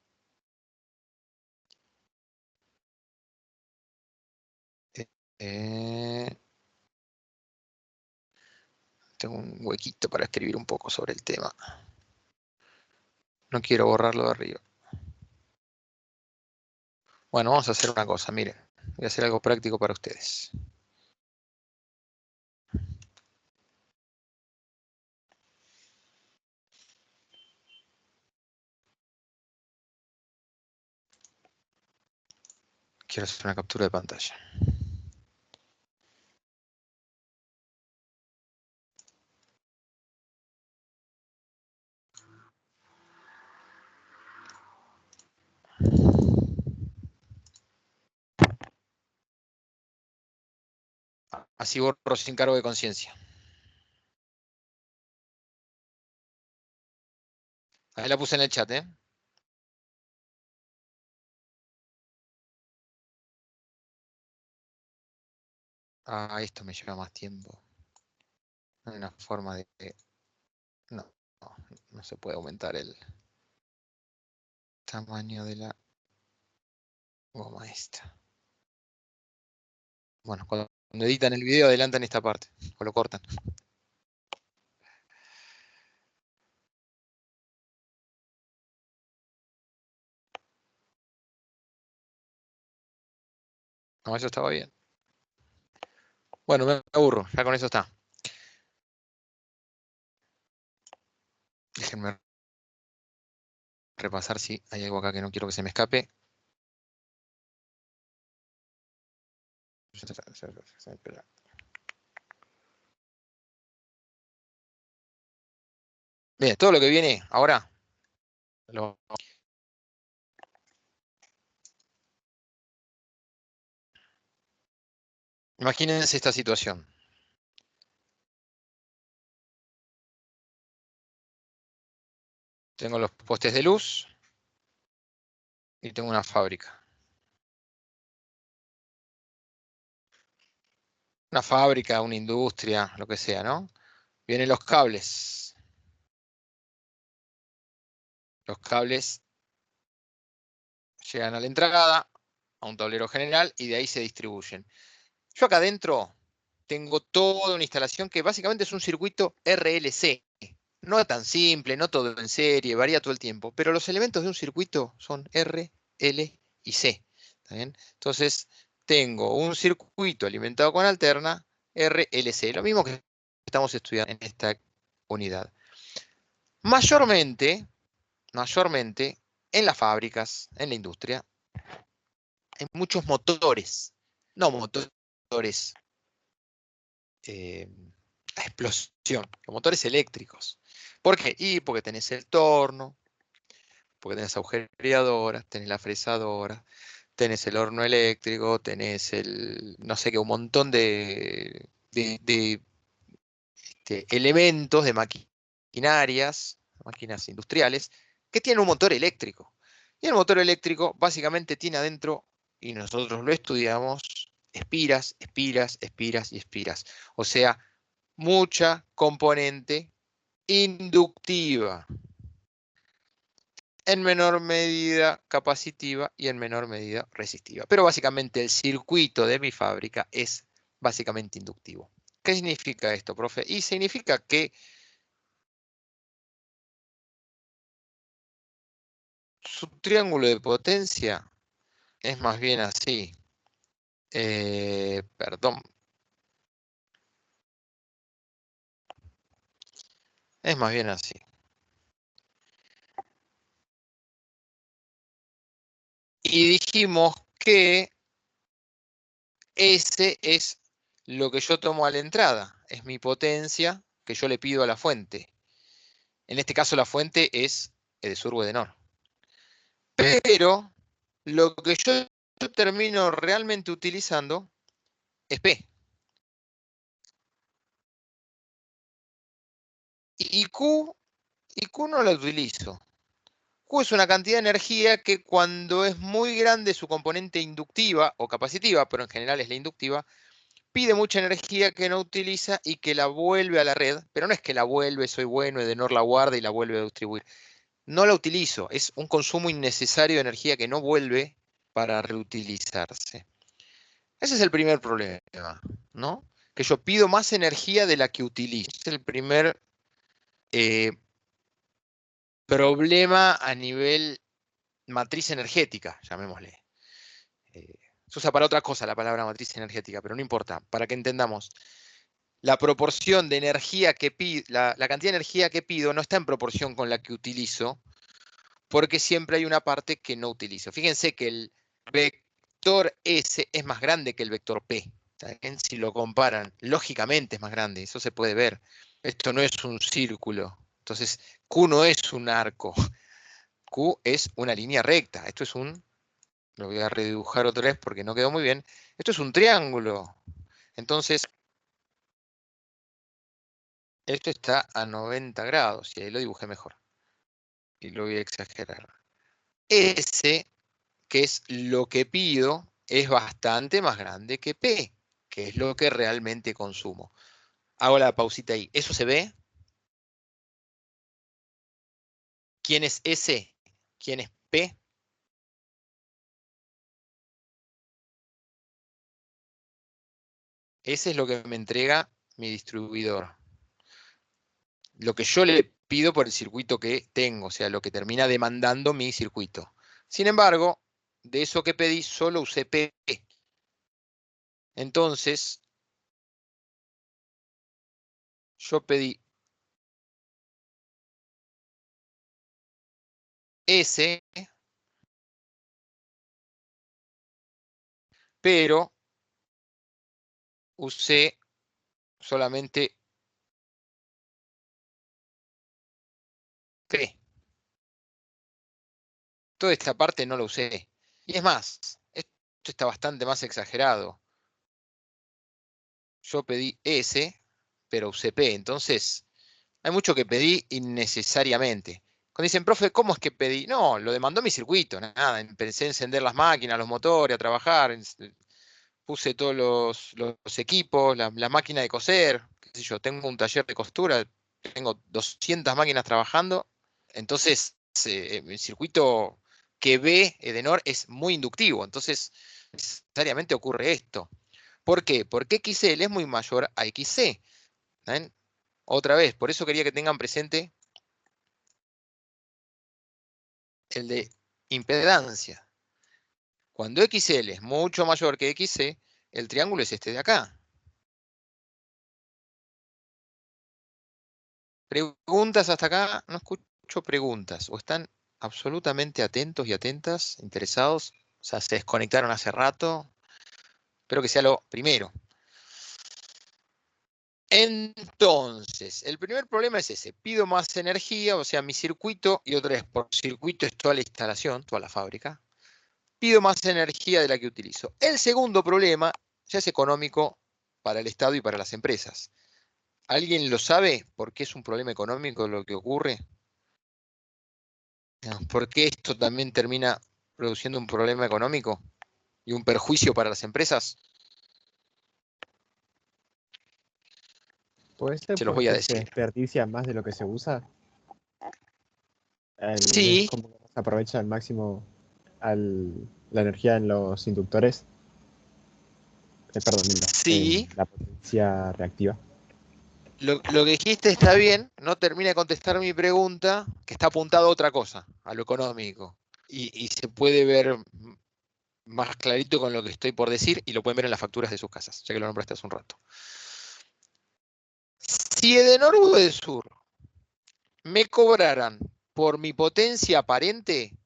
Tengo un huequito para escribir un poco sobre el tema. No quiero borrarlo de arriba. Bueno, vamos a hacer una cosa, miren. Voy a hacer algo práctico para ustedes. Quiero hacer una captura de pantalla. Así borro sin cargo de conciencia. Ahí la puse en el chat, ¿eh? Ah, esto me lleva más tiempo. No hay una forma de... No se puede aumentar el tamaño de la goma esta. Bueno, cuando editan el video adelantan esta parte, o lo cortan. No, eso estaba bien. Bueno, me aburro, ya con eso está. Déjenme repasar si hay algo acá que no quiero que se me escape. Bien, todo lo que viene ahora. Imagínense esta situación. Tengo los postes de luz y tengo una fábrica. Una fábrica, una industria, lo que sea, ¿no? Vienen los cables. Los cables llegan a la entrada, a un tablero general, y de ahí se distribuyen. Yo acá adentro tengo toda una instalación que básicamente es un circuito RLC. No tan simple, no todo en serie, varía todo el tiempo, pero los elementos de un circuito son R, L y C. ¿Está bien? Entonces, tengo un circuito alimentado con alterna, RLC, lo mismo que estamos estudiando en esta unidad. Mayormente, en las fábricas, en la industria, hay muchos motores, no motores a explosión, los motores eléctricos. ¿Por qué? Y porque tenés el torno, porque tenés agujereadoras, tenés la fresadora, tenés el horno eléctrico, tenés el, no sé qué, un montón de elementos, de maquinarias, máquinas industriales, que tienen un motor eléctrico. Y el motor eléctrico básicamente tiene adentro, y nosotros lo estudiamos, espiras, espiras, espiras y espiras. O sea, mucha componente inductiva, en menor medida capacitiva y en menor medida resistiva. Pero básicamente el circuito de mi fábrica es básicamente inductivo. ¿Qué significa esto, profe? Y significa que su triángulo de potencia es más bien así. Perdón. Es más bien así. Y dijimos que ese es lo que yo tomo a la entrada. Es mi potencia que yo le pido a la fuente. En este caso la fuente es Edesur o Edenor. Pero lo que yo termino realmente utilizando es P. Y Q no la utilizo. Q es una cantidad de energía que cuando es muy grande su componente inductiva o capacitiva, pero en general es la inductiva, pide mucha energía que no utiliza y que la vuelve a la red, pero no es que la vuelve, soy bueno, Edenor la guarda y la vuelve a distribuir. No la utilizo, es un consumo innecesario de energía que no vuelve para reutilizarse. Ese es el primer problema, ¿no? Que yo pido más energía de la que utilizo. Es el primer problema a nivel matriz energética, llamémosle. Se usa para otra cosa la palabra matriz energética, pero no importa, para que entendamos. La proporción de energía que pido, la cantidad de energía que pido no está en proporción con la que utilizo, porque siempre hay una parte que no utilizo. Fíjense que el vector S es más grande que el vector P. ¿Saben? Si lo comparan, lógicamente es más grande, eso se puede ver. Esto no es un círculo, entonces Q no es un arco, Q es una línea recta. Esto es un, lo voy a redibujar otra vez porque no quedó muy bien, esto es un triángulo. Entonces, esto está a 90 grados, y ahí lo dibujé mejor. Y lo voy a exagerar. S, que es lo que pido, es bastante más grande que P, que es lo que realmente consumo. Hago la pausita ahí. ¿Eso se ve? ¿Quién es S? ¿Quién es P? Ese es lo que me entrega mi distribuidor. Lo que yo le pido por el circuito que tengo, o sea, lo que termina demandando mi circuito. Sin embargo, de eso que pedí, solo usé P. Entonces, yo pedí S, pero usé solamente P. Toda esta parte no la usé. Y es más, esto está bastante más exagerado. Yo pedí S, pero usé P. Entonces, hay mucho que pedí innecesariamente. Cuando dicen, profe, ¿cómo es que pedí? No, lo demandó mi circuito, nada. Empecé a encender las máquinas, los motores, a trabajar. Puse todos los equipos, la máquina de coser, qué sé yo, tengo un taller de costura, tengo 200 máquinas trabajando. Entonces, el circuito que ve Edenor es muy inductivo. Entonces, necesariamente ocurre esto. ¿Por qué? Porque XL es muy mayor a XC. ¿Ven? Otra vez, por eso quería que tengan presente el de impedancia. Cuando XL es mucho mayor que XC, el triángulo es este de acá. ¿Preguntas hasta acá? No escucho preguntas. ¿O están absolutamente atentos y atentas, interesados? O sea, se desconectaron hace rato. Espero que sea lo primero. Entonces, el primer problema es ese. Pido más energía, o sea, mi circuito, y otra vez, por circuito es toda la instalación, toda la fábrica. Pido más energía de la que utilizo. El segundo problema ya es económico para el Estado y para las empresas. ¿Alguien lo sabe por qué es un problema económico lo que ocurre? ¿Por qué esto también termina produciendo un problema económico y un perjuicio para las empresas? ¿Puede ser Se los voy a porque se decir. desperdicia más de lo que se usa? Sí. Es como que no se aprovecha al máximo la energía en los inductores. Perdón, Sí. en la potencia reactiva. Lo que dijiste está bien, no termina de contestar mi pregunta, que está apuntado a otra cosa, a lo económico. Y se puede ver más clarito con lo que estoy por decir y lo pueden ver en las facturas de sus casas, ya que lo nombraste hace un rato. Si Edenor o Edesur me cobraran por mi potencia aparente,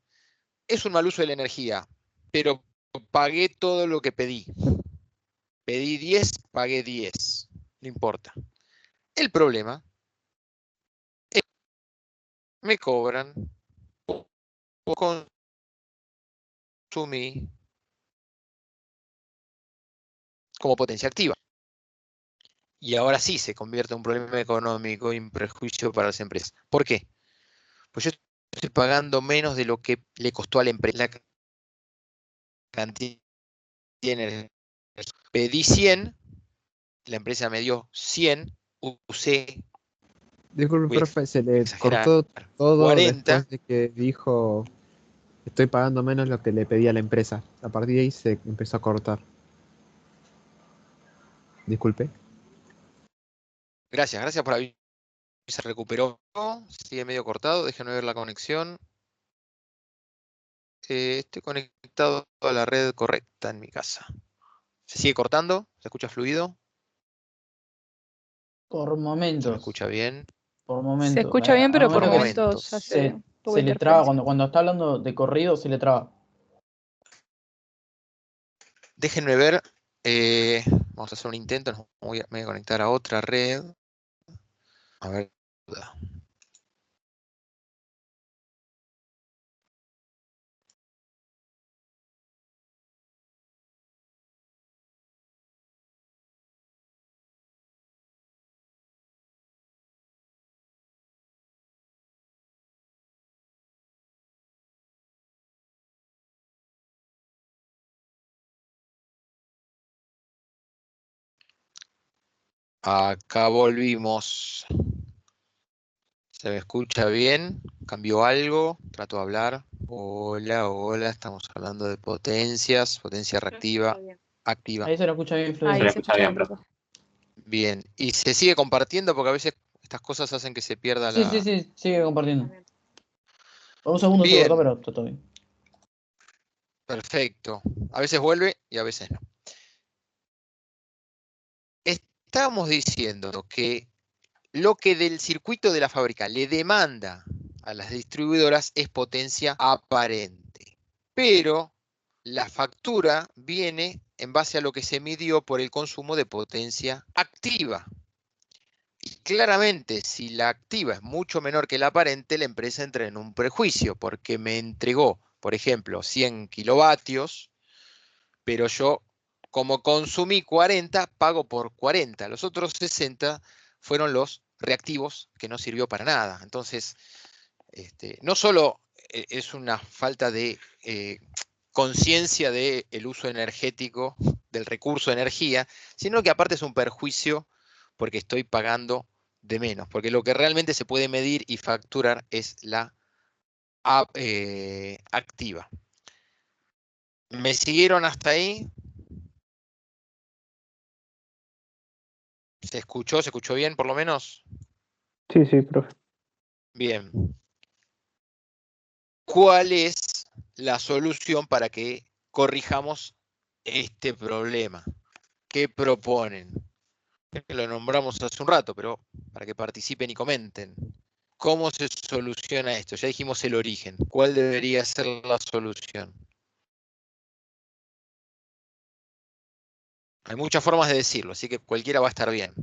es un mal uso de la energía, pero pagué todo lo que pedí. Pedí 10, pagué 10. No importa. El problema es que me cobran por consumir como potencia activa. Y ahora sí se convierte en un problema económico y un prejuicio para las empresas. ¿Por qué? Pues yo estoy pagando menos de lo que le costó a la empresa la cantidad de energía. Pedí 100, la empresa me dio 100, usé, Disculpe, voy a profe, se le exagerar, cortó todo 40. después de que dijo estoy pagando menos lo que le pedía a la empresa. A partir de ahí se empezó a cortar. Disculpe. Gracias por avisar. Se recuperó, sigue medio cortado, déjenme ver la conexión. Estoy conectado a la red correcta en mi casa. ¿Se sigue cortando? ¿Se escucha fluido? Por ¿Se me momentos. escucha bien? Por Se momentos. escucha bien, Hay pero por Por momentos que momentos hace se, un poco se de le traba. interferencia. Cuando está hablando de corrido, se le traba. Déjenme ver. Vamos a hacer un intento. Me voy a conectar a otra red. A ver. Acá volvimos. ¿Se me escucha bien? ¿Cambió algo? Trato de hablar. Hola, hola. Estamos hablando de potencias. Potencia reactiva. Activa. Ahí se lo escucha bien Ahí fluido. se escucha bien, profe. Bien. Y se sigue compartiendo porque a veces estas cosas hacen que se pierda Sí, la... sí, sí, sigue compartiendo. Por un segundo se cortó, Bien. pero está todo bien. Perfecto. A veces vuelve y a veces no. Estábamos diciendo que lo que del circuito de la fábrica le demanda a las distribuidoras es potencia aparente. Pero la factura viene en base a lo que se midió por el consumo de potencia activa. Y claramente, si la activa es mucho menor que la aparente, la empresa entra en un prejuicio, porque me entregó, por ejemplo, 100 kilovatios, pero yo, como consumí 40, pago por 40. Los otros 60 fueron los reactivos que no sirvió para nada. Entonces, no solo es una falta de conciencia del uso energético del recurso de energía, sino que aparte es un perjuicio porque estoy pagando de menos, porque lo que realmente se puede medir y facturar es la activa. ¿Me siguieron hasta ahí? ¿Se escuchó? ¿Se escuchó bien por lo menos? Sí, sí, profe. Bien. ¿Cuál es la solución para que corrijamos este problema? ¿Qué proponen? Lo nombramos hace un rato, pero para que participen y comenten. ¿Cómo se soluciona esto? Ya dijimos el origen. ¿Cuál debería ser la solución? Hay muchas formas de decirlo, así que cualquiera va a estar bien.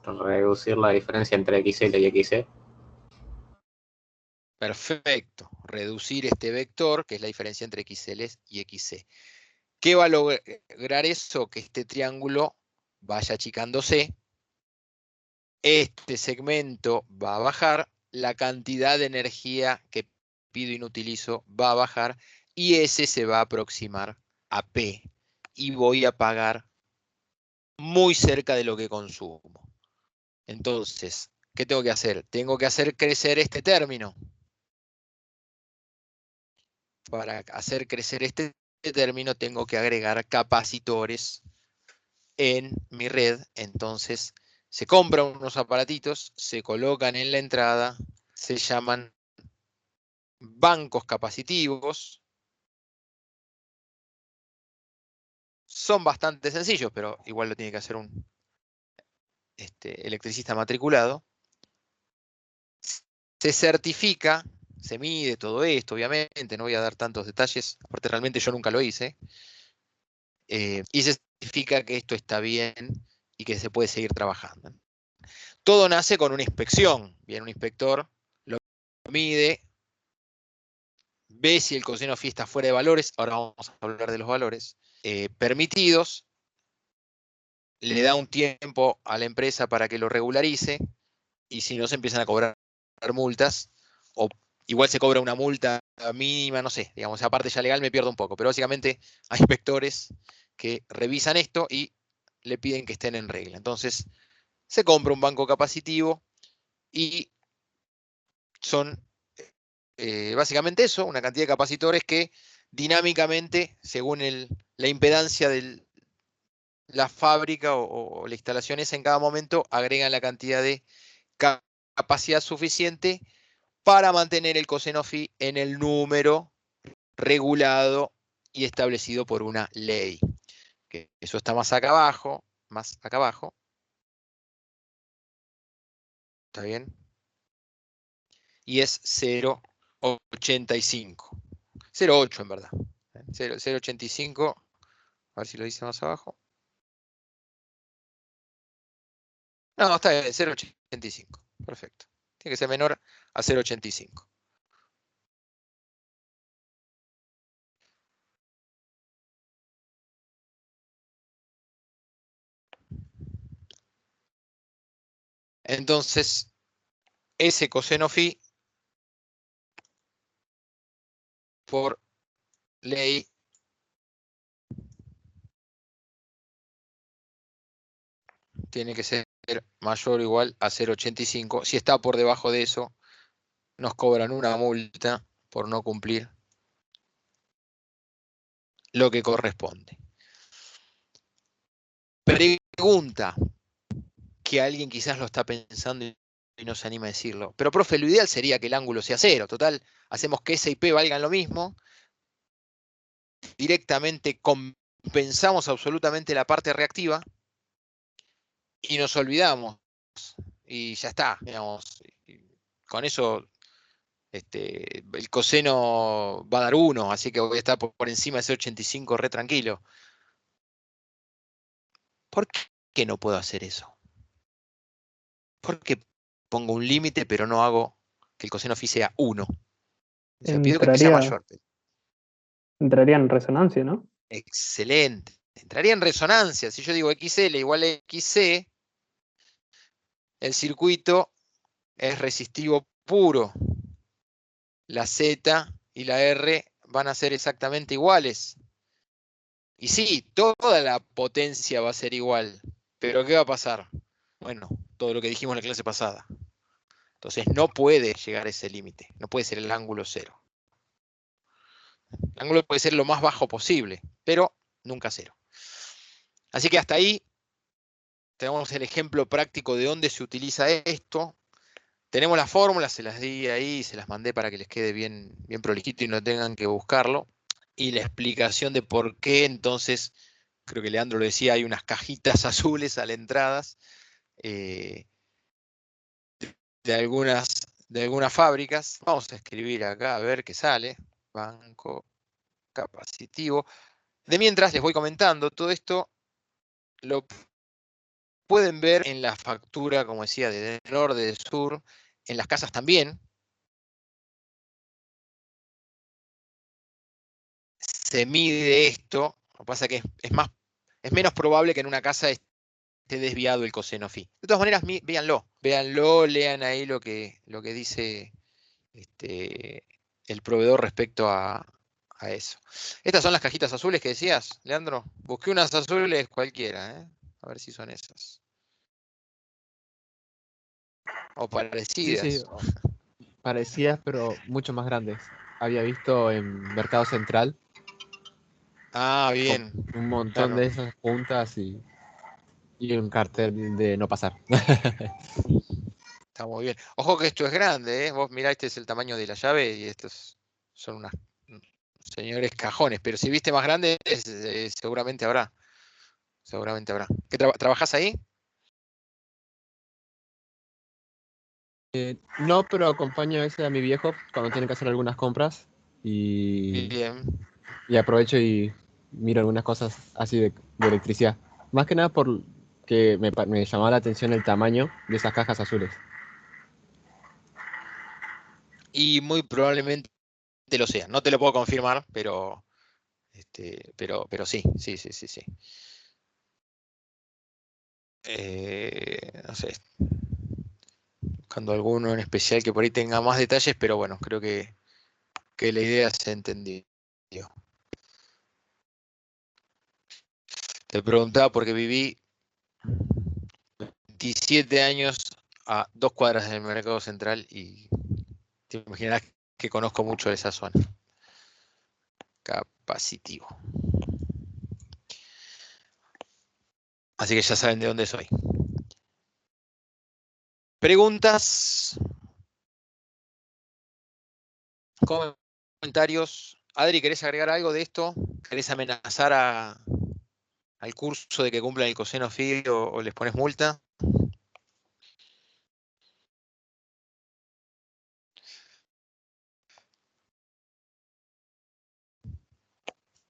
Reducir la diferencia entre XL y XC. Perfecto. Reducir este vector, que es la diferencia entre XL y XC. ¿Qué va a lograr eso? Que este triángulo vaya achicándose. Este segmento va a bajar. La cantidad de energía que pido y no utilizo va a bajar. Y S se va a aproximar a P. Y voy a pagar muy cerca de lo que consumo. Entonces, ¿qué tengo que hacer? Tengo que hacer crecer este término. Para hacer crecer este término tengo que agregar capacitores en mi red. Entonces, se compran unos aparatitos, se colocan en la entrada, se llaman bancos capacitivos. Son bastante sencillos, pero igual lo tiene que hacer un electricista matriculado. Se certifica, se mide todo esto, obviamente, no voy a dar tantos detalles, aparte realmente yo nunca lo hice. Y se certifica que esto está bien y que se puede seguir trabajando. Todo nace con una inspección. Viene un inspector, lo mide, ve si el coseno phi está fuera de valores, ahora vamos a hablar de los valores, permitidos, le da un tiempo a la empresa para que lo regularice, y si no se empiezan a cobrar multas, o igual se cobra una multa mínima, no sé, digamos, esa parte ya legal me pierdo un poco, pero básicamente hay inspectores que revisan esto y le piden que estén en regla. Entonces, se compra un banco capacitivo y son básicamente eso, una cantidad de capacitores que dinámicamente, según la impedancia de la fábrica o la instalación esa en cada momento, agregan la cantidad de capacidad suficiente para mantener el coseno phi en el número regulado y establecido por una ley. Que eso está más acá abajo, ¿está bien? Y es 0,85. 0,8 en verdad. 0,85, a ver si lo dice más abajo. No, está bien, 0,85. Perfecto. Tiene que ser menor a 0,85. Entonces, ese coseno phi por ley tiene que ser mayor o igual a 0,85. Si está por debajo de eso, nos cobran una multa por no cumplir lo que corresponde. Pregunta que alguien quizás lo está pensando y no se anima a decirlo. Pero, profe, lo ideal sería que el ángulo sea 0. Total, hacemos que S y P valgan lo mismo. Directamente compensamos absolutamente la parte reactiva y nos olvidamos. Y ya está, digamos. Con eso el coseno va a dar 1, así que voy a estar por encima de ese 85 re tranquilo. ¿Por qué no puedo hacer eso? ¿Por qué pongo un límite pero no hago que el coseno phi sea 1? O sea, pido que sea mayor. Entraría en resonancia, ¿no? Excelente. Entraría en resonancia. Si yo digo XL igual a XC, el circuito es resistivo puro. La Z y la R van a ser exactamente iguales. Y sí, toda la potencia va a ser igual. Pero ¿qué va a pasar? Bueno, todo lo que dijimos en la clase pasada. Entonces no puede llegar a ese límite. No puede ser el ángulo 0. El ángulo puede ser lo más bajo posible, pero nunca 0. Así que hasta ahí tenemos el ejemplo práctico de dónde se utiliza esto. Tenemos las fórmulas, se las di ahí, se las mandé para que les quede bien, bien prolijito y no tengan que buscarlo. Y la explicación de por qué entonces, creo que Leandro lo decía, hay unas cajitas azules a la entrada de algunas fábricas. Vamos a escribir acá a ver qué sale. Banco capacitivo. De mientras les voy comentando, todo esto lo pueden ver en la factura, como decía, de norte, de sur, en las casas también. Se mide esto, lo que pasa es que es menos probable que en una casa esté desviado el coseno phi. De todas maneras, véanlo, lean ahí lo que dice el proveedor respecto a eso. Estas son las cajitas azules que decías, Leandro. Busqué unas azules cualquiera, ¿eh? A ver si son esas. O Sí, parecidas. sí, parecidas, pero mucho más grandes. Había visto en Mercado Central Ah, con bien. un montón Claro. de esas juntas y un cartel de no pasar. Está muy bien. Ojo que esto es grande, ¿eh? Vos mirá, este es el tamaño de la llave y estos son unos señores cajones. Pero si viste más grande, seguramente habrá. Seguramente habrá. ¿Qué trabajás ahí? No, pero acompaño a veces a mi viejo cuando tiene que hacer algunas compras y, Bien. y aprovecho y miro algunas cosas así de electricidad. Más que nada porque me llamaba la atención el tamaño de esas cajas azules. Y muy probablemente lo sea. No te lo puedo confirmar, pero pero sí, sí, sí, sí, sí. No sé, buscando alguno en especial que por ahí tenga más detalles, pero bueno, creo que la idea se entendió. Te preguntaba porque viví 17 años a 2 cuadras del Mercado Central y te imaginarás que conozco mucho de esa zona. Capacitivo. Así que ya saben de dónde soy. Preguntas, comentarios. Adri, ¿querés agregar algo de esto? ¿Querés amenazar al curso de que cumplan el coseno phi o les pones multa?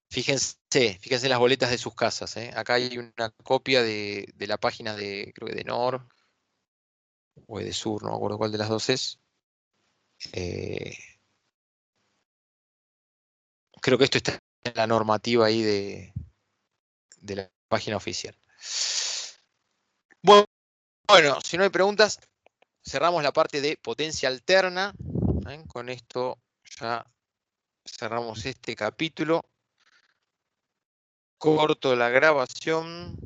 Fíjense las boletas de sus casas, ¿eh? Acá hay una copia de la página de, creo que de Nor o de Sur, no me acuerdo cuál de las dos es. Eh, Creo que esto está en la normativa ahí de la página oficial. Bueno, si no hay preguntas, cerramos la parte de potencia alterna. ¿Eh? Con esto ya cerramos este capítulo. Corto la grabación.